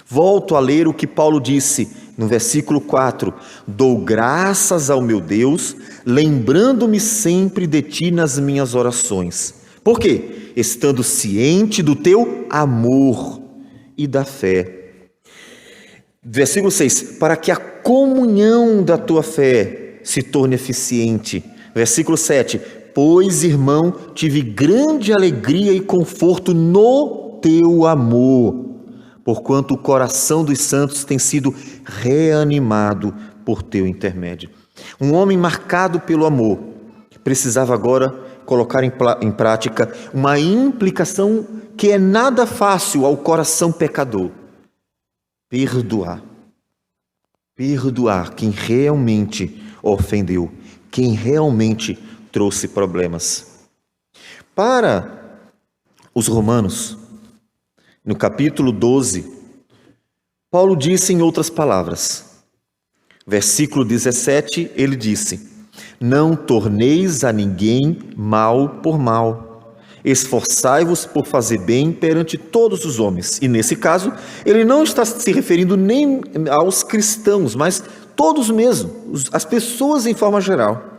Volto a ler o que Paulo disse no versículo 4. Dou graças ao meu Deus, lembrando-me sempre de ti nas minhas orações. Por quê? Estando ciente do teu amor e da fé. Versículo 6. Para que a comunhão da tua fé se torne eficiente. Versículo 7. Pois, irmão, tive grande alegria e conforto no teu amor, porquanto o coração dos santos tem sido reanimado por teu intermédio. Um homem marcado pelo amor precisava agora colocar em prática uma implicação que é nada fácil ao coração pecador: perdoar. Perdoar quem realmente ofendeu, quem realmente trouxe problemas. Para os romanos, no capítulo 12, Paulo disse em outras palavras, versículo 17, ele disse: não torneis a ninguém mal por mal, esforçai-vos por fazer bem perante todos os homens. E nesse caso, ele não está se referindo nem aos cristãos, mas todos mesmo, as pessoas em forma geral.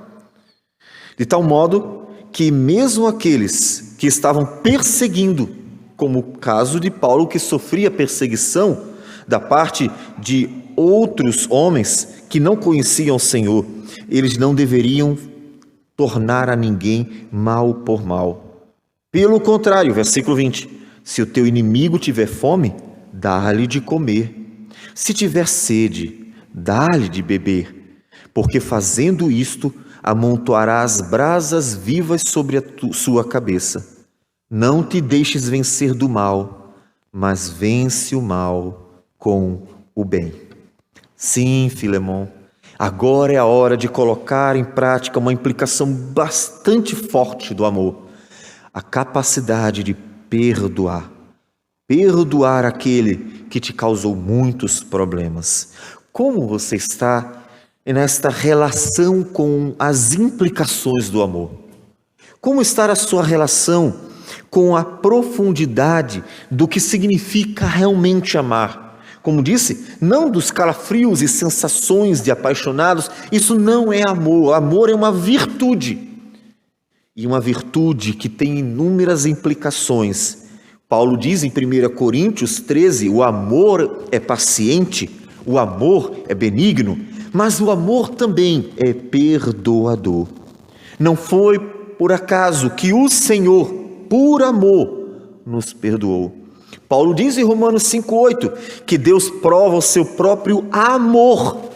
De tal modo que mesmo aqueles que estavam perseguindo, como o caso de Paulo, que sofria perseguição da parte de outros homens que não conheciam o Senhor, eles não deveriam tornar a ninguém mal por mal. Pelo contrário, versículo 20, se o teu inimigo tiver fome, dá-lhe de comer. Se tiver sede, dá-lhe de beber, porque fazendo isto, amontoarás brasas vivas sobre a sua cabeça. Não te deixes vencer do mal, mas vence o mal com o bem. Sim, Filemão, agora é a hora de colocar em prática uma implicação bastante forte do amor. A capacidade de perdoar. Perdoar aquele que te causou muitos problemas. Como você está nesta relação com as implicações do amor? Como está a sua relação com a profundidade do que significa realmente amar? Como disse, não dos calafrios e sensações de apaixonados, isso não é amor. Amor é uma virtude. E uma virtude que tem inúmeras implicações. Paulo diz em 1 Coríntios 13, o amor é paciente, o amor é benigno, mas o amor também é perdoador. Não foi por acaso que o Senhor, por amor, nos perdoou. Paulo diz em Romanos 5,8 que Deus prova o seu próprio amor.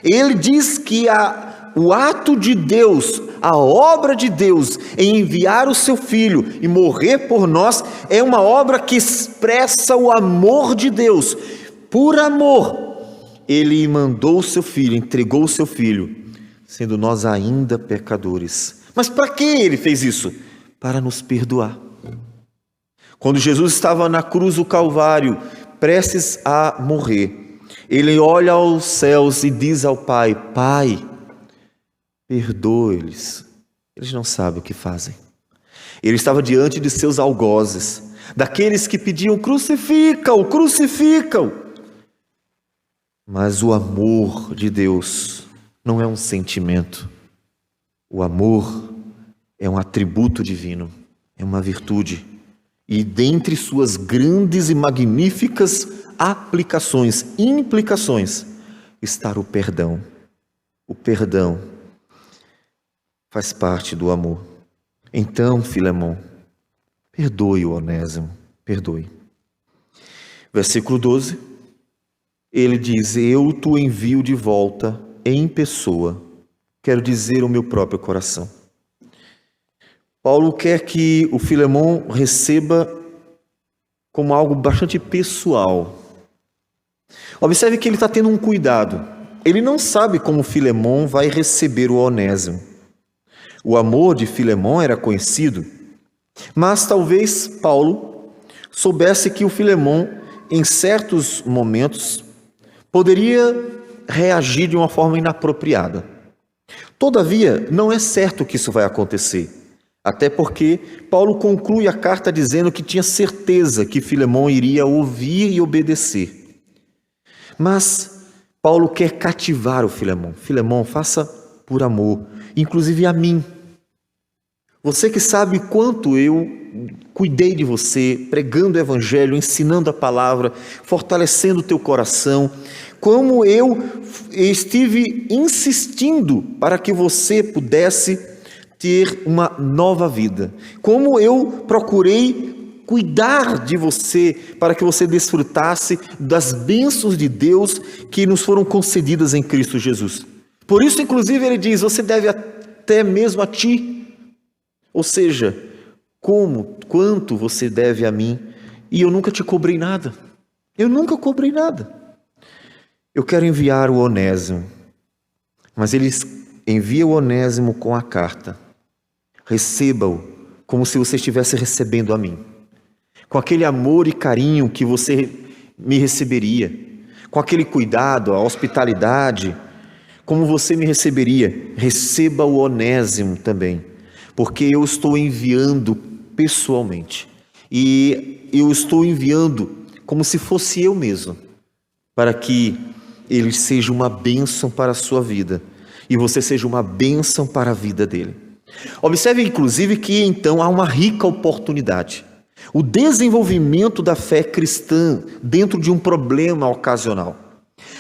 Ele diz que o ato de Deus, a obra de Deus em enviar o seu Filho e morrer por nós, é uma obra que expressa o amor de Deus. Por amor, Ele mandou o seu Filho, entregou o seu Filho, sendo nós ainda pecadores. Mas para que Ele fez isso? Para nos perdoar. Quando Jesus estava na cruz do Calvário, prestes a morrer, Ele olha aos céus e diz ao Pai: Pai, perdoa-lhes, eles não sabem o que fazem. Ele estava diante de seus algozes, daqueles que pediam: crucifica-o, crucifica-o. Mas o amor de Deus não é um sentimento. O amor é um atributo divino, é uma virtude. E dentre suas grandes e magníficas aplicações, implicações, está o perdão. O perdão faz parte do amor. Então, Filemão, perdoe o Onésimo, perdoe. Versículo 12, ele diz: eu te envio de volta em pessoa, quero dizer o meu próprio coração. Paulo quer que o Filemão receba como algo bastante pessoal. Observe que ele está tendo um cuidado. Ele não sabe como Filemão vai receber o Onésimo. O amor de Filemão era conhecido, mas talvez Paulo soubesse que o Filemão, em certos momentos, poderia reagir de uma forma inapropriada. Todavia, não é certo que isso vai acontecer. Até porque Paulo conclui a carta dizendo que tinha certeza que Filemão iria ouvir e obedecer. Mas Paulo quer cativar o Filemão. Filemão, faça por amor, inclusive a mim. Você que sabe quanto eu cuidei de você, pregando o evangelho, ensinando a palavra, fortalecendo o teu coração, como eu estive insistindo para que você pudesse ter uma nova vida, como eu procurei cuidar de você para que você desfrutasse das bênçãos de Deus que nos foram concedidas em Cristo Jesus. Por isso, inclusive, ele diz, você deve até mesmo a ti. Ou seja, quanto você deve a mim, e eu nunca te cobrei nada. Eu nunca cobrei nada. Eu quero enviar o Onésimo, mas ele envia o Onésimo com a carta. Receba-o como se você estivesse recebendo a mim. Com aquele amor e carinho que você me receberia. Com aquele cuidado, a hospitalidade, como você me receberia. Receba o Onésimo também. Porque eu estou enviando pessoalmente. E eu estou enviando como se fosse eu mesmo. Para que ele seja uma bênção para a sua vida. E você seja uma bênção para a vida dele. Observe, inclusive, que então há uma rica oportunidade. O desenvolvimento da fé cristã dentro de um problema ocasional.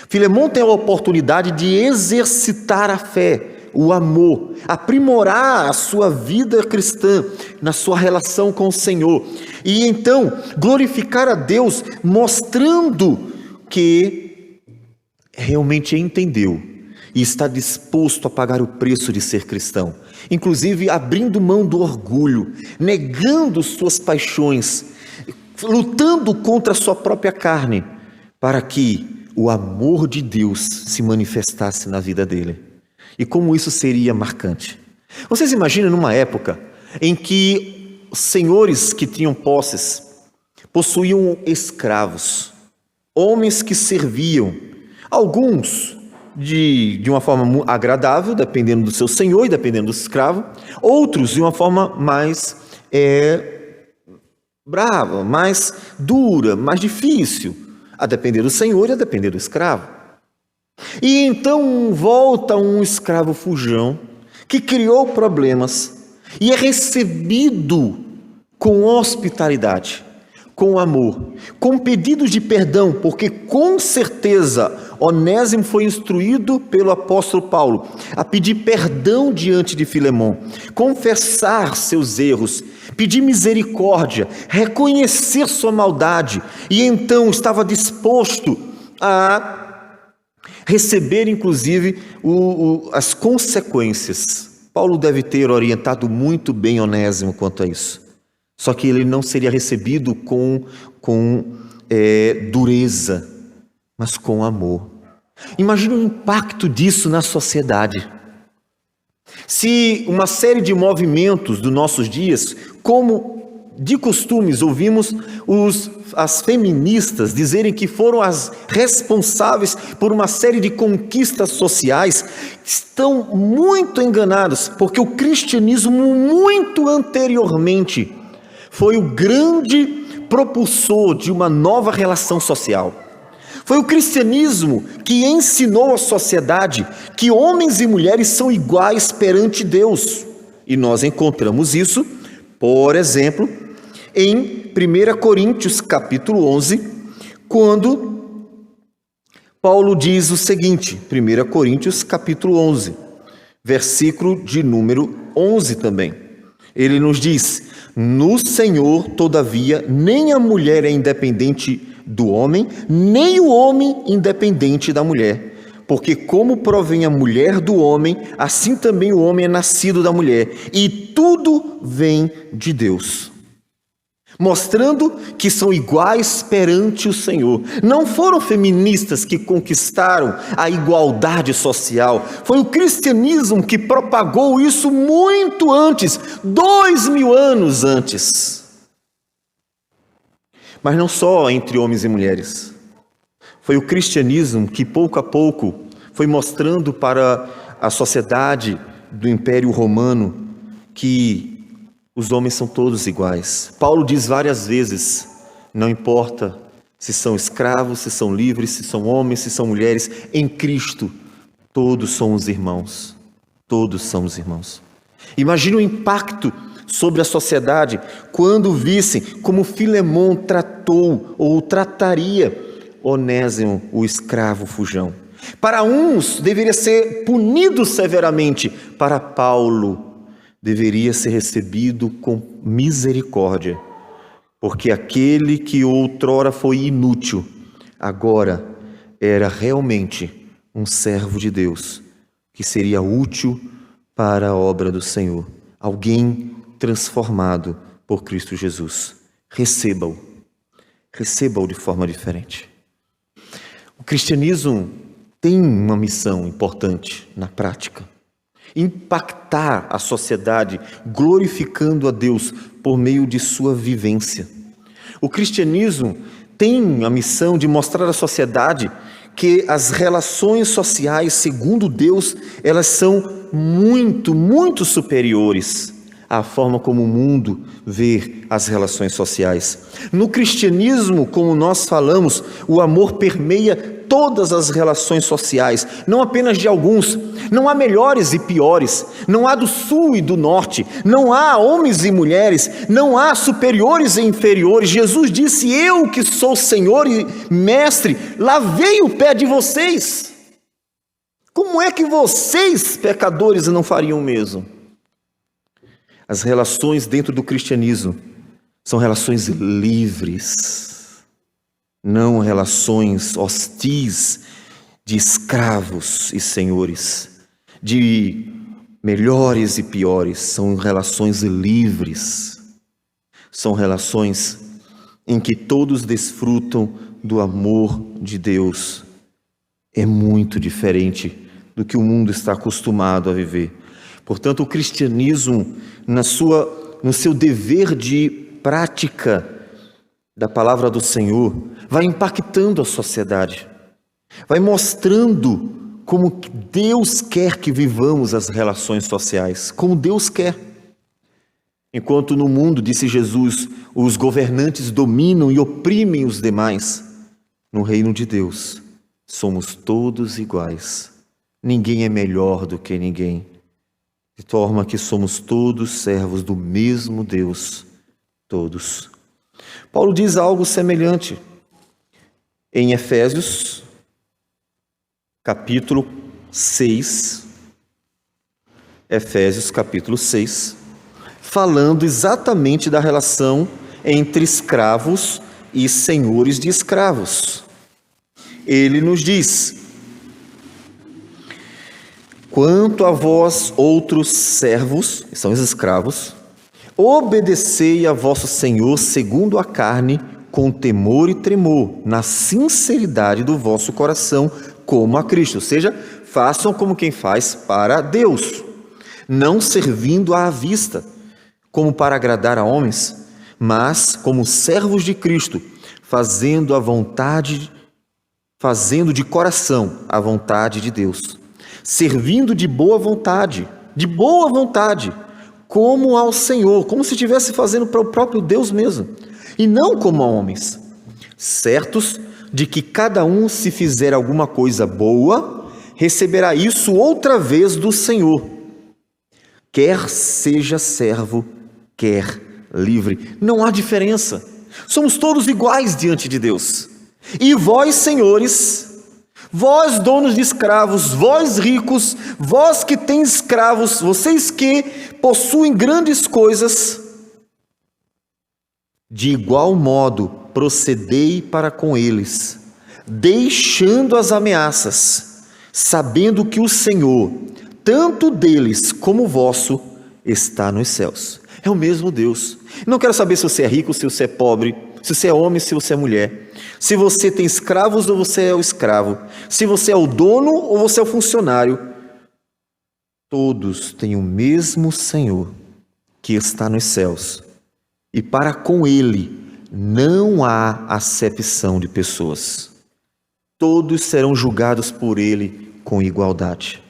Filemão tem a oportunidade de exercitar a fé, o amor, aprimorar a sua vida cristã na sua relação com o Senhor. E então glorificar a Deus mostrando que realmente entendeu e está disposto a pagar o preço de ser cristão. Inclusive abrindo mão do orgulho, negando suas paixões, lutando contra a sua própria carne, para que o amor de Deus se manifestasse na vida dele. E como isso seria marcante. Vocês imaginam numa época em que os senhores que tinham posses possuíam escravos, homens que serviam, alguns de uma forma agradável, dependendo do seu senhor e dependendo do escravo, outros de uma forma mais brava, mais dura, mais difícil, a depender do senhor e a depender do escravo. E então volta um escravo fujão que criou problemas e é recebido com hospitalidade, com amor, com pedidos de perdão, porque com certeza Onésimo foi instruído pelo apóstolo Paulo a pedir perdão diante de Filemão, confessar seus erros, pedir misericórdia, reconhecer sua maldade, e então estava disposto a receber inclusive as consequências. Paulo deve ter orientado muito bem Onésimo quanto a isso. Só que ele não seria recebido com dureza, mas com amor. Imagina o impacto disso na sociedade. Se uma série de movimentos dos nossos dias, como de costumes ouvimos as feministas dizerem que foram as responsáveis por uma série de conquistas sociais, estão muito enganados, porque o cristianismo muito anteriormente foi o grande propulsor de uma nova relação social. Foi o cristianismo que ensinou à sociedade que homens e mulheres são iguais perante Deus. E nós encontramos isso, por exemplo, em 1 Coríntios capítulo 11, quando Paulo diz o seguinte, 1 Coríntios capítulo 11, versículo de número 11 também. Ele nos diz, no Senhor, todavia, nem a mulher é independente do homem, nem o homem independente da mulher. Porque como provém a mulher do homem, assim também o homem é nascido da mulher. E tudo vem de Deus. Mostrando que são iguais perante o Senhor. Não foram feministas que conquistaram a igualdade social. Foi o cristianismo que propagou isso muito antes, 2000 anos antes. Mas não só entre homens e mulheres. Foi o cristianismo que pouco a pouco foi mostrando para a sociedade do Império Romano que os homens são todos iguais. Paulo diz várias vezes, não importa se são escravos, se são livres, se são homens, se são mulheres, em Cristo todos somos irmãos. Todos somos irmãos. Imagina o impacto sobre a sociedade quando vissem como Filemon tratou ou trataria Onésimo, o escravo fujão. Para uns deveria ser punido severamente, para Paulo deveria ser recebido com misericórdia, porque aquele que outrora foi inútil, agora era realmente um servo de Deus, que seria útil para a obra do Senhor, alguém transformado por Cristo Jesus. Receba-o de forma diferente. O cristianismo tem uma missão importante na prática: impactar a sociedade, glorificando a Deus por meio de sua vivência. O cristianismo tem a missão de mostrar à sociedade que as relações sociais, segundo Deus, elas são muito, muito superiores à forma como o mundo vê as relações sociais. No cristianismo, como nós falamos, o amor permeia todas as relações sociais, não apenas de alguns. Não há melhores e piores, não há do sul e do norte, não há homens e mulheres, não há superiores e inferiores. Jesus disse: eu que sou Senhor e Mestre, lavei o pé de vocês. Como é que vocês, pecadores, não fariam o mesmo? As relações dentro do cristianismo são relações livres, não relações hostis de escravos e senhores, de melhores e piores. São relações livres, são relações em que todos desfrutam do amor de Deus. É muito diferente do que o mundo está acostumado a viver. Portanto, o cristianismo, no seu dever de prática da palavra do Senhor, vai impactando a sociedade, vai mostrando como Deus quer que vivamos as relações sociais, como Deus quer. Enquanto no mundo, disse Jesus, os governantes dominam e oprimem os demais, no reino de Deus somos todos iguais. Ninguém é melhor do que ninguém, de forma que somos todos servos do mesmo Deus, todos. Paulo diz algo semelhante em Efésios, capítulo 6, Efésios capítulo 6, falando exatamente da relação entre escravos e senhores de escravos. Ele nos diz: quanto a vós outros servos, que são os escravos, obedecei a vosso Senhor segundo a carne, com temor e tremor, na sinceridade do vosso coração, como a Cristo. Ou seja, façam como quem faz para Deus, não servindo à vista, como para agradar a homens, mas como servos de Cristo, fazendo de coração a vontade de Deus, servindo de boa vontade, como ao Senhor, como se estivesse fazendo para o próprio Deus mesmo, e não como a homens, certos de que cada um, se fizer alguma coisa boa, receberá isso outra vez do Senhor, quer seja servo, quer livre. Não há diferença, somos todos iguais diante de Deus. E vós, senhores, vós donos de escravos, vós ricos, vós que têm escravos, vocês que possuem grandes coisas, de igual modo procedei para com eles, deixando as ameaças, sabendo que o Senhor, tanto deles como vosso, está nos céus. É o mesmo Deus. Não quero saber se você é rico, se você é pobre, se você é homem, se você é mulher, se você tem escravos ou você é o escravo, se você é o dono ou você é o funcionário. Todos têm o mesmo Senhor que está nos céus, e para com Ele não há acepção de pessoas. Todos serão julgados por Ele com igualdade.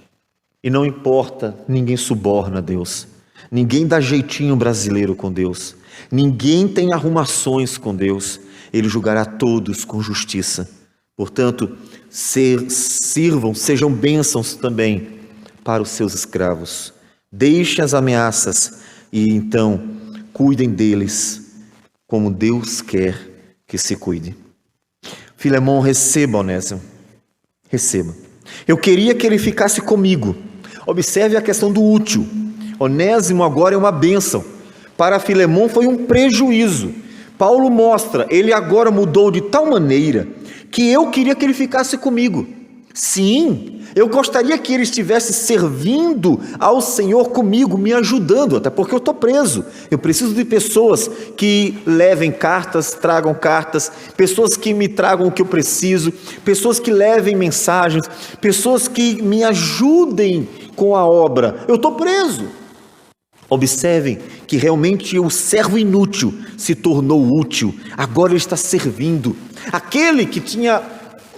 E não importa, ninguém suborna Deus. Ninguém dá jeitinho brasileiro com Deus. Ninguém tem arrumações com Deus. Ele julgará todos com justiça. Portanto, sirvam, sejam bênçãos também para os seus escravos. Deixem as ameaças e então cuidem deles como Deus quer que se cuide. Filemão, receba Onésimo. Receba. Eu queria que ele ficasse comigo. Observe a questão do útil. Onésimo agora é uma bênção. Para Filemão foi um prejuízo. Paulo mostra, ele agora mudou de tal maneira que eu queria que ele ficasse comigo. Sim, eu gostaria que ele estivesse servindo ao Senhor comigo, me ajudando, até porque eu estou preso. Eu preciso de pessoas que levem cartas, tragam cartas, pessoas que me tragam o que eu preciso, pessoas que levem mensagens, pessoas que me ajudem com a obra. Eu estou preso. Observem que realmente o servo inútil se tornou útil, agora ele está servindo. Aquele que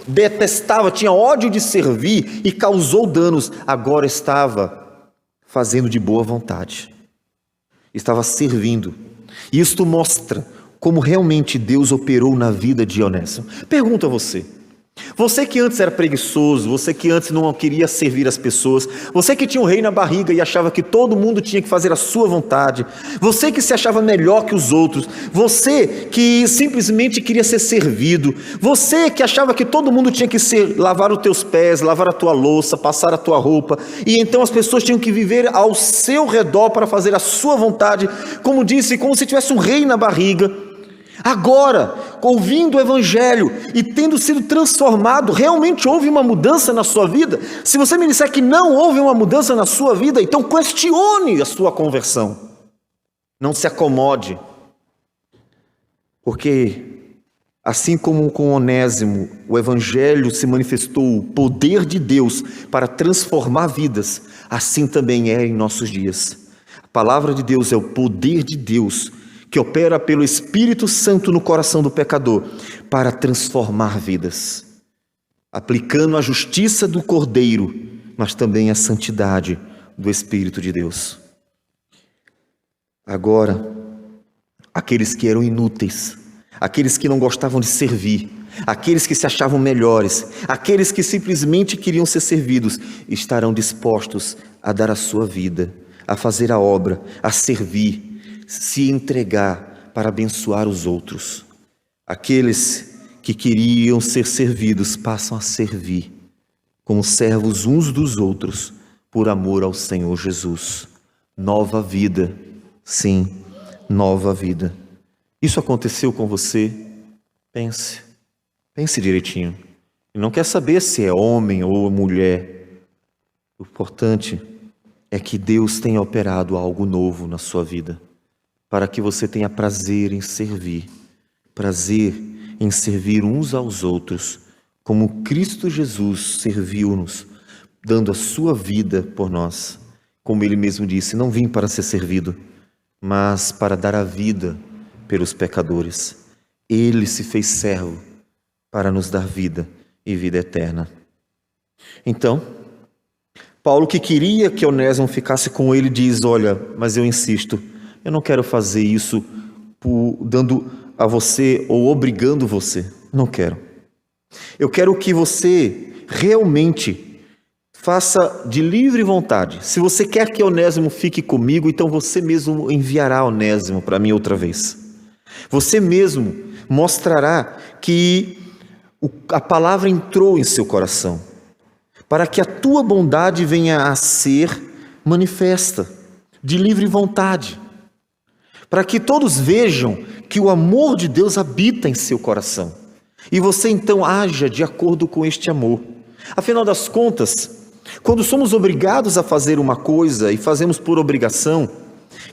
detestava, tinha ódio de servir e causou danos, agora estava fazendo de boa vontade, estava servindo. Isto mostra como realmente Deus operou na vida de Onésimo. Pergunto a você, você que antes era preguiçoso, você que antes não queria servir as pessoas, você que tinha um rei na barriga e achava que todo mundo tinha que fazer a sua vontade, você que se achava melhor que os outros, você que simplesmente queria ser servido, você que achava que todo mundo tinha que lavar os teus pés, lavar a tua louça, passar a tua roupa, e então as pessoas tinham que viver ao seu redor para fazer a sua vontade, como disse, como se tivesse um rei na barriga. Agora, ouvindo o Evangelho e tendo sido transformado, realmente houve uma mudança na sua vida? Se você me disser que não houve uma mudança na sua vida, então questione a sua conversão. Não se acomode. Porque, assim como com Onésimo, o Evangelho se manifestou o poder de Deus para transformar vidas, assim também é em nossos dias. A palavra de Deus é o poder de Deus que opera pelo Espírito Santo no coração do pecador para transformar vidas, aplicando a justiça do Cordeiro, mas também a santidade do Espírito de Deus. Agora, aqueles que eram inúteis, aqueles que não gostavam de servir, aqueles que se achavam melhores, aqueles que simplesmente queriam ser servidos, estarão dispostos a dar a sua vida, a fazer a obra, a servir, se entregar para abençoar os outros. Aqueles que queriam ser servidos passam a servir como servos uns dos outros por amor ao Senhor Jesus. Nova vida, sim, nova vida. Isso aconteceu com você? Pense direitinho. E não quer saber se é homem ou mulher. O importante é que Deus tenha operado algo novo na sua vida, para que você tenha prazer em servir uns aos outros, como Cristo Jesus serviu-nos, dando a sua vida por nós. Como Ele mesmo disse, não vim para ser servido, mas para dar a vida pelos pecadores. Ele se fez servo para nos dar vida e vida eterna. Então, Paulo, que queria que Onésimo ficasse com ele, diz, olha, mas eu insisto, eu não quero fazer isso dando a você ou obrigando você. Não quero. Eu quero que você realmente faça de livre vontade. Se você quer que Onésimo fique comigo, então você mesmo enviará Onésimo para mim outra vez. Você mesmo mostrará que a palavra entrou em seu coração, para que a tua bondade venha a ser manifesta, de livre vontade, para que todos vejam que o amor de Deus habita em seu coração, e você então haja de acordo com este amor. Afinal das contas, quando somos obrigados a fazer uma coisa e fazemos por obrigação,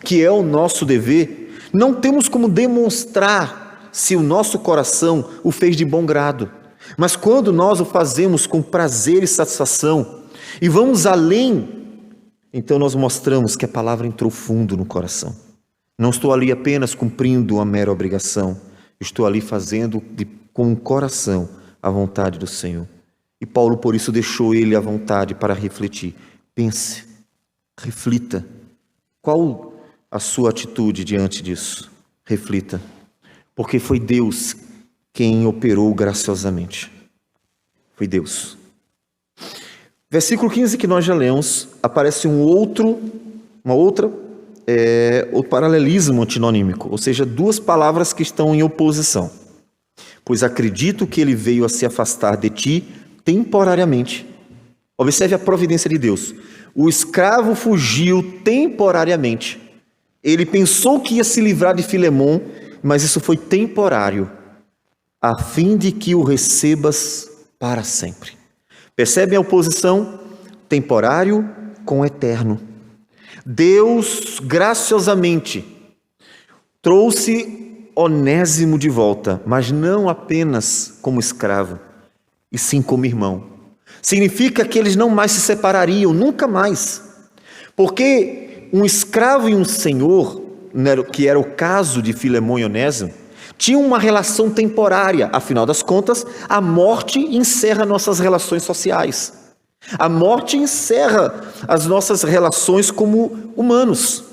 que é o nosso dever, não temos como demonstrar se o nosso coração o fez de bom grado. Mas quando nós o fazemos com prazer e satisfação, e vamos além, então nós mostramos que a palavra entrou fundo no coração. Não estou ali apenas cumprindo uma mera obrigação, estou ali fazendo com o coração a vontade do Senhor. E Paulo, por isso, deixou ele à vontade para refletir Pense, reflita. Qual a sua atitude diante disso? Reflita. Porque foi Deus quem operou graciosamente. Foi Deus. Versículo 15 que nós já lemos, aparece outro paralelismo antinônimo, ou seja, duas palavras que estão em oposição. Pois acredito que ele veio a se afastar de ti temporariamente. Observe a providência de Deus. O escravo fugiu temporariamente. Ele pensou que ia se livrar de Filemon, mas isso foi temporário, a fim de que o recebas para sempre. Percebe a oposição? Temporário com eterno. Deus graciosamente trouxe Onésimo de volta, mas não apenas como escravo, e sim como irmão. Significa que eles não mais se separariam, nunca mais. Porque um escravo e um senhor, que era o caso de Filemon e Onésimo, tinham uma relação temporária. Afinal das contas, a morte encerra nossas relações sociais. A morte encerra as nossas relações como humanos.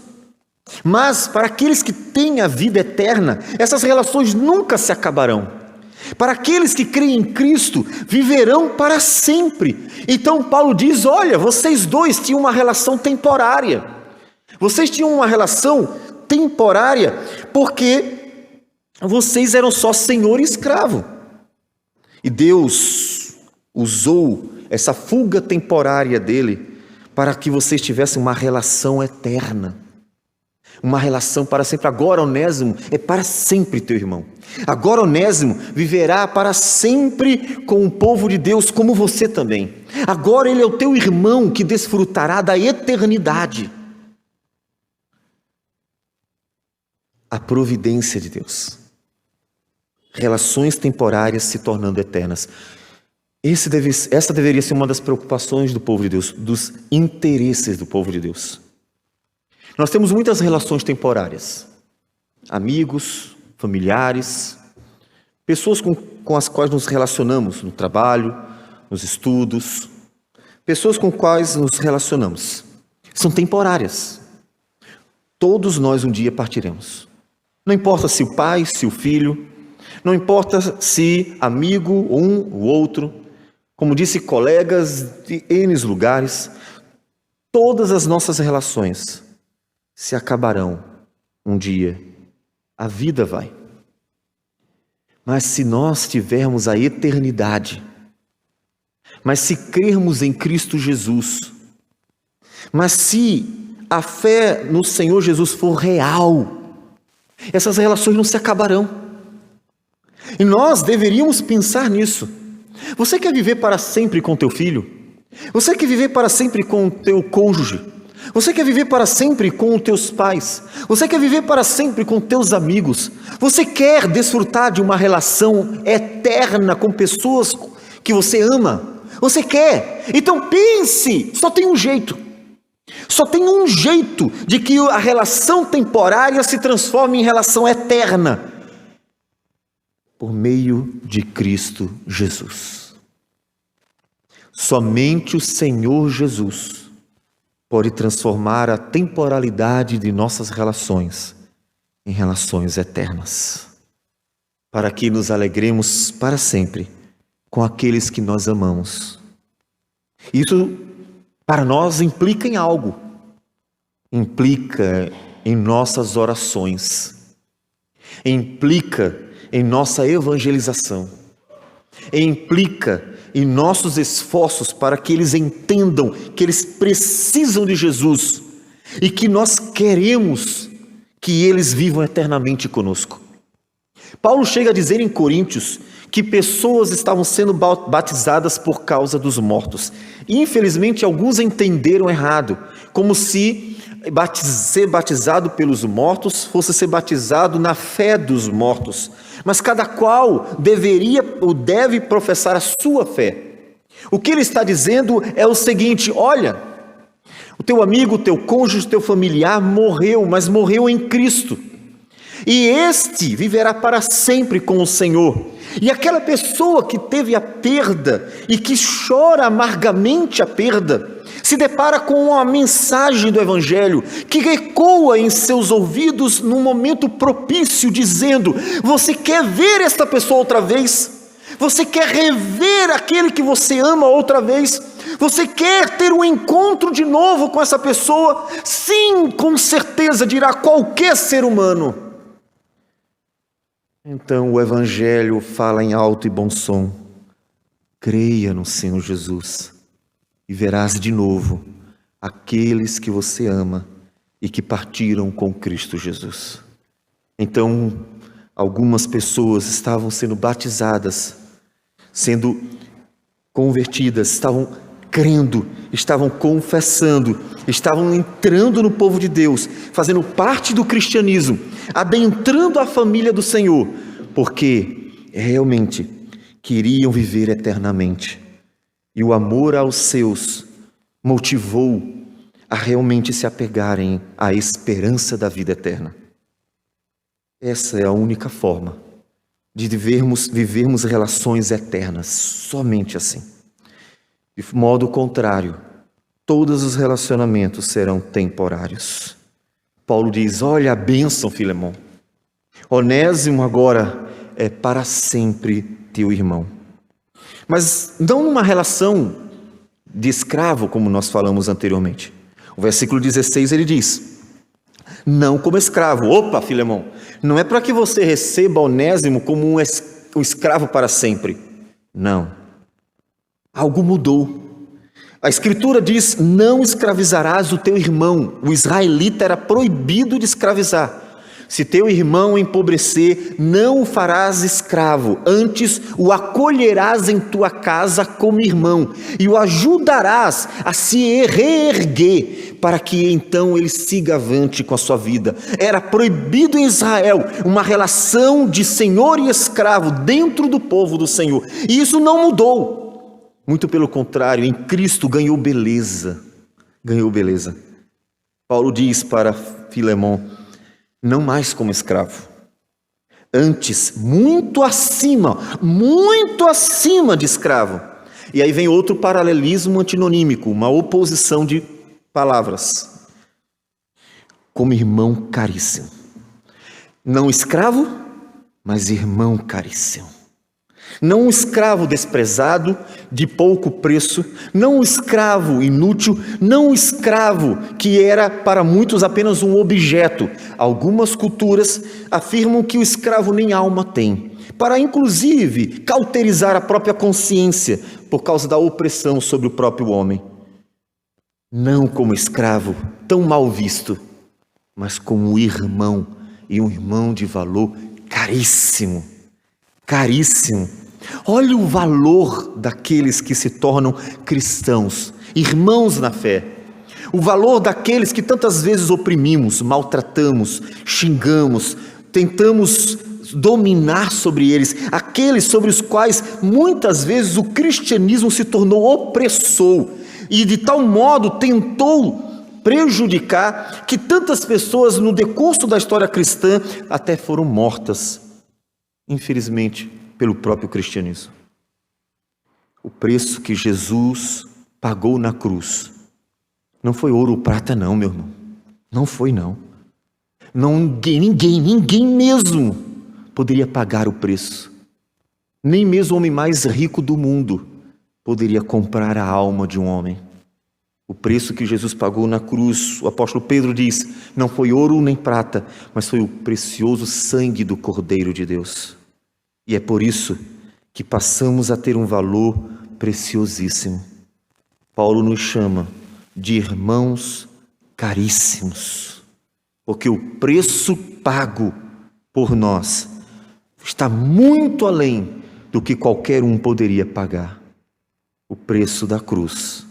Mas para aqueles que têm a vida eterna, essas relações nunca se acabarão. Para aqueles que creem em Cristo, viverão para sempre. Então Paulo diz, olha, vocês dois tinham uma relação temporária. Vocês tinham uma relação temporária porque vocês eram só senhor e escravo. E Deus usou essa fuga temporária dele para que vocês tivessem uma relação eterna. Uma relação para sempre. Agora Onésimo é para sempre teu irmão. Agora Onésimo viverá para sempre com o povo de Deus, como você também. Agora ele é o teu irmão que desfrutará da eternidade. A providência de Deus. Relações temporárias se tornando eternas. Essa deveria ser uma das preocupações do povo de Deus, dos interesses do povo de Deus. Nós temos muitas relações temporárias, amigos, familiares, pessoas com as quais nos relacionamos no trabalho, nos estudos, pessoas com quais nos relacionamos. São temporárias. Todos nós um dia partiremos. Não importa se o pai, se o filho, não importa se amigo, um ou outro, como disse, colegas de N lugares, todas as nossas relações se acabarão um dia. A vida vai. Mas se nós tivermos a eternidade, mas se crermos em Cristo Jesus, mas se a fé no Senhor Jesus for real, essas relações não se acabarão. E nós deveríamos pensar nisso. Você quer viver para sempre com teu filho? Você quer viver para sempre com o teu cônjuge? Você quer viver para sempre com os teus pais? Você quer viver para sempre com teus amigos? Você quer desfrutar de uma relação eterna com pessoas que você ama? Você quer? Então pense, só tem um jeito. Só tem um jeito de que a relação temporária se transforme em relação eterna. Por meio de Cristo Jesus. Somente o Senhor Jesus pode transformar a temporalidade de nossas relações em relações eternas, para que nos alegremos para sempre com aqueles que nós amamos. Isso para nós implica em algo, implica em nossas orações, implica em nossa evangelização, implica em nossos esforços para que eles entendam que eles precisam de Jesus e que nós queremos que eles vivam eternamente conosco. Paulo chega a dizer em Coríntios que pessoas estavam sendo batizadas por causa dos mortos. Infelizmente, alguns entenderam errado, como se ser batizado pelos mortos fosse ser batizado na fé dos mortos. Mas cada qual deveria ou deve professar a sua fé. O que ele está dizendo é o seguinte: olha, o teu amigo, o teu cônjuge, o teu familiar morreu, mas morreu em Cristo. E este viverá para sempre com o Senhor. E aquela pessoa que teve a perda e que chora amargamente a perda, se depara com a mensagem do Evangelho, que ecoa em seus ouvidos num momento propício, dizendo: você quer ver esta pessoa outra vez? Você quer rever aquele que você ama outra vez? Você quer ter um encontro de novo com essa pessoa? Sim, com certeza, dirá qualquer ser humano. Então o Evangelho fala em alto e bom som: creia no Senhor Jesus e verás de novo aqueles que você ama e que partiram com Cristo Jesus. Então, algumas pessoas estavam sendo batizadas, sendo convertidas, estavam crendo, estavam confessando, estavam entrando no povo de Deus, fazendo parte do cristianismo, adentrando a família do Senhor, porque realmente queriam viver eternamente. E o amor aos seus motivou a realmente se apegarem à esperança da vida eterna. Essa é a única forma de vivermos relações eternas, somente assim. De modo contrário, todos os relacionamentos serão temporários. Paulo diz: olha a bênção, Filemão. Onésimo agora é para sempre teu irmão. Mas não numa relação de escravo, como nós falamos anteriormente. O versículo 16 ele diz: não como escravo. Opa, Filemão, não é para que você receba Onésimo como um escravo para sempre. Não. Algo mudou. A Escritura diz: não escravizarás o teu irmão. O israelita era proibido de escravizar. Se teu irmão empobrecer, não o farás escravo, antes o acolherás em tua casa como irmão e o ajudarás a se reerguer, para que então ele siga avante com a sua vida. Era proibido em Israel uma relação de senhor e escravo dentro do povo do Senhor, e isso não mudou. Muito pelo contrário, em Cristo ganhou beleza. Paulo diz para Filemão: não mais como escravo, antes muito acima de escravo. E aí vem outro paralelismo antinomímico, uma oposição de palavras. Como irmão caríssimo. Não escravo, mas irmão caríssimo. Não um escravo desprezado, de pouco preço, não um escravo inútil, não um escravo que era para muitos apenas um objeto. Algumas culturas afirmam que o escravo nem alma tem, para inclusive cauterizar a própria consciência por causa da opressão sobre o próprio homem. Não como escravo, tão mal visto, mas como irmão, e um irmão de valor caríssimo. Olha o valor daqueles que se tornam cristãos, irmãos na fé. O valor daqueles que tantas vezes oprimimos, maltratamos, xingamos, tentamos dominar sobre eles, aqueles sobre os quais muitas vezes o cristianismo se tornou opressor e de tal modo tentou prejudicar que tantas pessoas no decurso da história cristã até foram mortas, infelizmente, pelo próprio cristianismo. O preço que Jesus pagou na cruz não foi ouro ou prata não, meu irmão. Não foi não. Ninguém mesmo poderia pagar o preço. Nem mesmo o homem mais rico do mundo poderia comprar a alma de um homem. O preço que Jesus pagou na cruz, o apóstolo Pedro diz, não foi ouro nem prata, mas foi o precioso sangue do Cordeiro de Deus. E é por isso que passamos a ter um valor preciosíssimo. Paulo nos chama de irmãos caríssimos, porque o preço pago por nós está muito além do que qualquer um poderia pagar. O preço da cruz.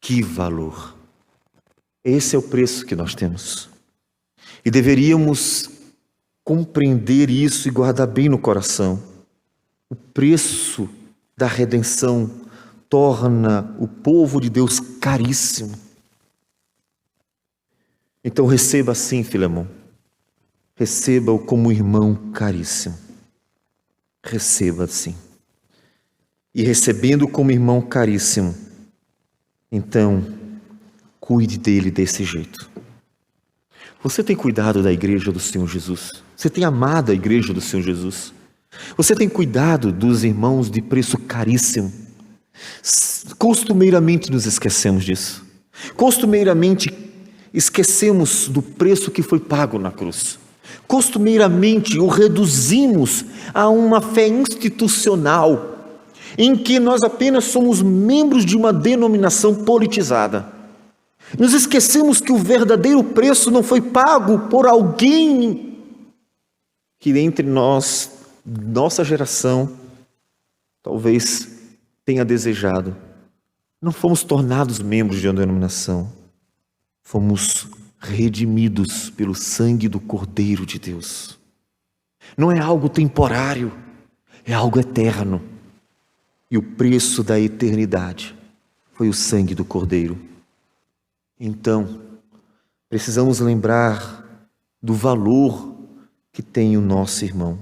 Que valor! Esse é o preço que nós temos. E deveríamos compreender isso e guardar bem no coração. O preço da redenção torna o povo de Deus caríssimo. Então receba assim, Filemão. Receba-o como irmão caríssimo. Receba assim. E recebendo como irmão caríssimo, então cuide dele desse jeito. Você tem cuidado da igreja do Senhor Jesus? Você tem amado a igreja do Senhor Jesus? Você tem cuidado dos irmãos de preço caríssimo? Costumeiramente nos esquecemos disso. Costumeiramente esquecemos do preço que foi pago na cruz. Costumeiramente o reduzimos a uma fé institucional, em que nós apenas somos membros de uma denominação politizada. Nos esquecemos que o verdadeiro preço não foi pago por alguém que entre nós, nossa geração, talvez tenha desejado. Não fomos tornados membros de uma denominação. Fomos redimidos pelo sangue do Cordeiro de Deus. Não é algo temporário, é algo eterno. E o preço da eternidade foi o sangue do Cordeiro. Então, precisamos lembrar do valor que tem o nosso irmão,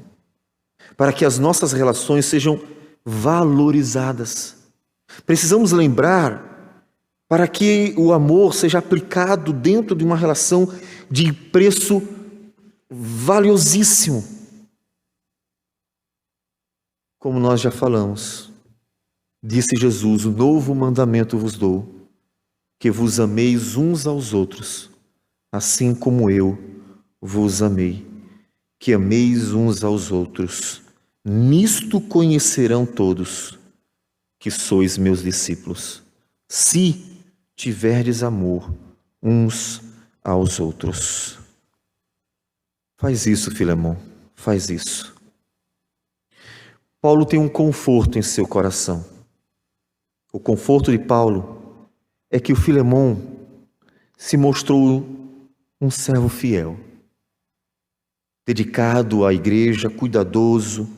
para que as nossas relações sejam valorizadas. Precisamos lembrar para que o amor seja aplicado dentro de uma relação de preço valiosíssimo. Como nós já falamos, disse Jesus: o novo mandamento vos dou, que vos ameis uns aos outros, assim como eu vos amei, que ameis uns aos outros. Nisto conhecerão todos que sois meus discípulos, se tiverdes amor uns aos outros. Faz isso, Filemão, faz isso. Paulo tem um conforto em seu coração. O conforto de Paulo é que o Filemão se mostrou um servo fiel, dedicado à igreja, cuidadoso,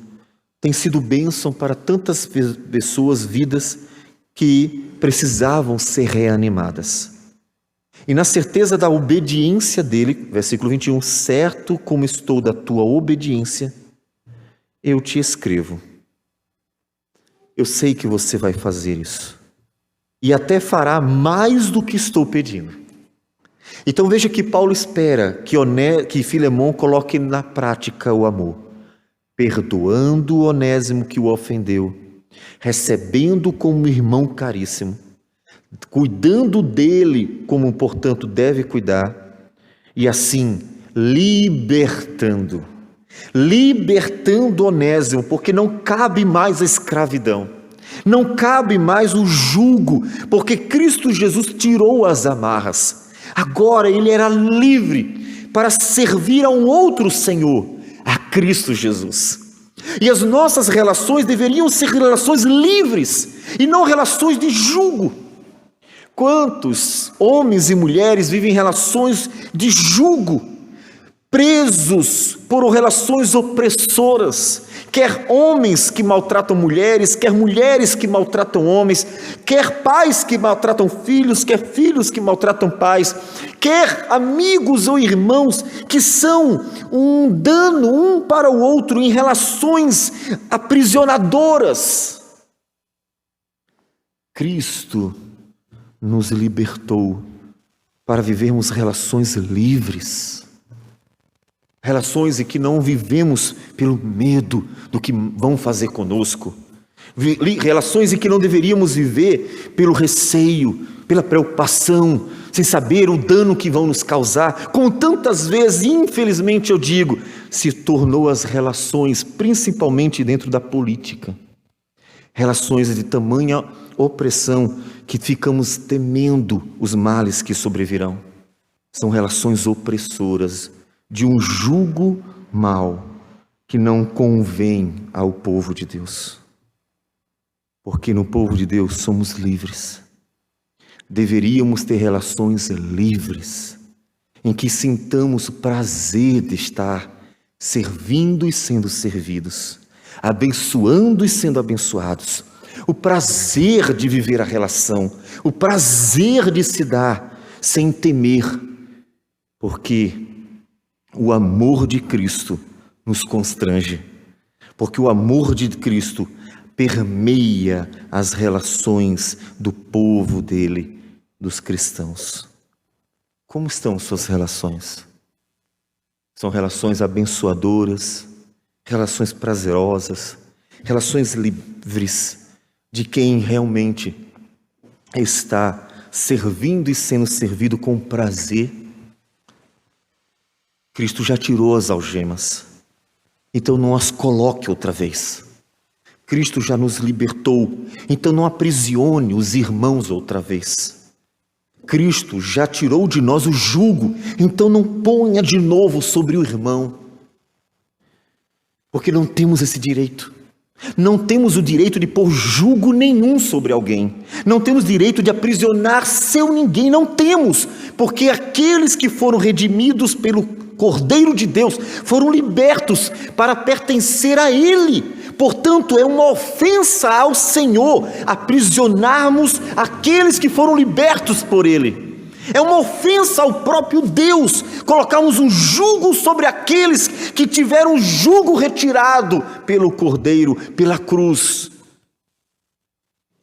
tem sido bênção para tantas pessoas, vidas que precisavam ser reanimadas. E na certeza da obediência dele, versículo 21, certo como estou da tua obediência, eu te escrevo. Eu sei que você vai fazer isso. E até fará mais do que estou pedindo. Então veja que Paulo espera que Filemão coloque na prática o amor, perdoando o Onésimo que o ofendeu, recebendo como irmão caríssimo, cuidando dele como, portanto, deve cuidar, e assim libertando Onésimo, porque não cabe mais a escravidão. Não cabe mais o jugo, porque Cristo Jesus tirou as amarras. Agora ele era livre para servir a um outro Senhor, a Cristo Jesus. E as nossas relações deveriam ser relações livres e não relações de jugo. Quantos homens e mulheres vivem relações de jugo, presos por relações opressoras, quer homens que maltratam mulheres, quer mulheres que maltratam homens, quer pais que maltratam filhos, quer filhos que maltratam pais, quer amigos ou irmãos que são um dano um para o outro em relações aprisionadoras. Cristo nos libertou para vivermos relações livres. Relações em que não vivemos pelo medo do que vão fazer conosco. Relações em que não deveríamos viver pelo receio, pela preocupação, sem saber o dano que vão nos causar. Como tantas vezes, infelizmente eu digo, se tornou as relações, principalmente dentro da política. Relações de tamanha opressão que ficamos temendo os males que sobrevirão. São relações opressoras, de um jugo mau que não convém ao povo de Deus. Porque no povo de Deus somos livres. Deveríamos ter relações livres, em que sintamos o prazer de estar servindo e sendo servidos, abençoando e sendo abençoados, o prazer de viver a relação, o prazer de se dar sem temer, porque o amor de Cristo nos constrange, porque o amor de Cristo permeia as relações do povo dele, dos cristãos. Como estão suas relações? São relações abençoadoras, relações prazerosas, relações livres de quem realmente está servindo e sendo servido com prazer? Cristo já tirou as algemas, então não as coloque outra vez. Cristo já nos libertou, então não aprisione os irmãos outra vez. Cristo já tirou de nós o jugo, então não ponha de novo sobre o irmão. Porque não temos esse direito. Não temos o direito de pôr jugo nenhum sobre alguém. Não temos direito de aprisionar seu ninguém. Não temos. Porque aqueles que foram redimidos pelo Cordeiro de Deus foram libertos para pertencer a Ele. Portanto, é uma ofensa ao Senhor aprisionarmos aqueles que foram libertos por Ele. É uma ofensa ao próprio Deus colocarmos um jugo sobre aqueles que tiveram o jugo retirado pelo Cordeiro, pela cruz.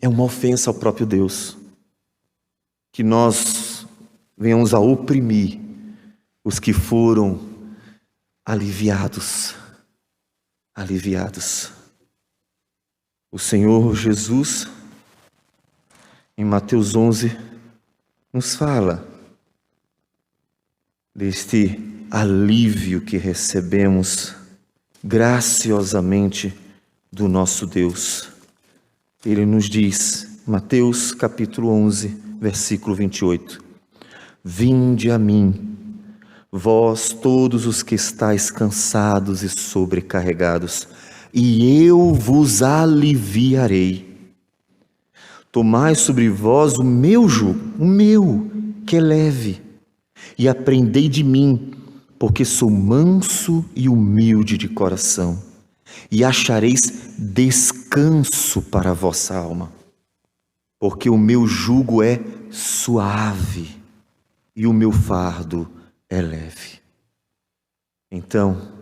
É uma ofensa ao próprio Deus que nós venhamos a oprimir os que foram aliviados. O Senhor Jesus, em Mateus 11, nos fala deste alívio que recebemos graciosamente do nosso Deus. Ele nos diz, Mateus capítulo 11, versículo 28, Vinde a mim, vós todos os que estáis cansados e sobrecarregados, e eu vos aliviarei. Tomai sobre vós o meu jugo, o meu, que é leve, e aprendei de mim, porque sou manso e humilde de coração, e achareis descanso para a vossa alma, porque o meu jugo é suave e o meu fardo é leve. Então,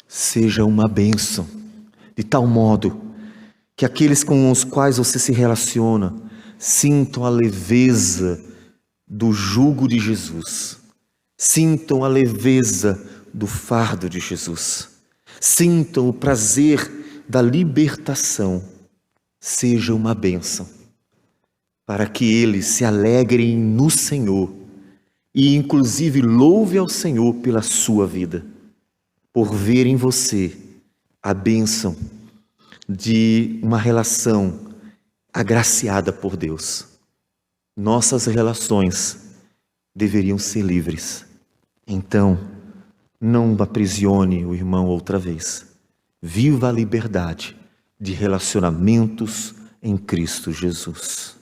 seja uma bênção, de tal modo que aqueles com os quais você se relaciona sintam a leveza do jugo de Jesus, sintam a leveza do fardo de Jesus, sintam o prazer da libertação. Seja uma bênção, para que eles se alegrem no Senhor e inclusive louve ao Senhor pela sua vida, por ver em você a bênção de uma relação agraciada por Deus. Nossas relações deveriam ser livres. Então, não aprisione o irmão outra vez. Viva a liberdade de relacionamentos em Cristo Jesus.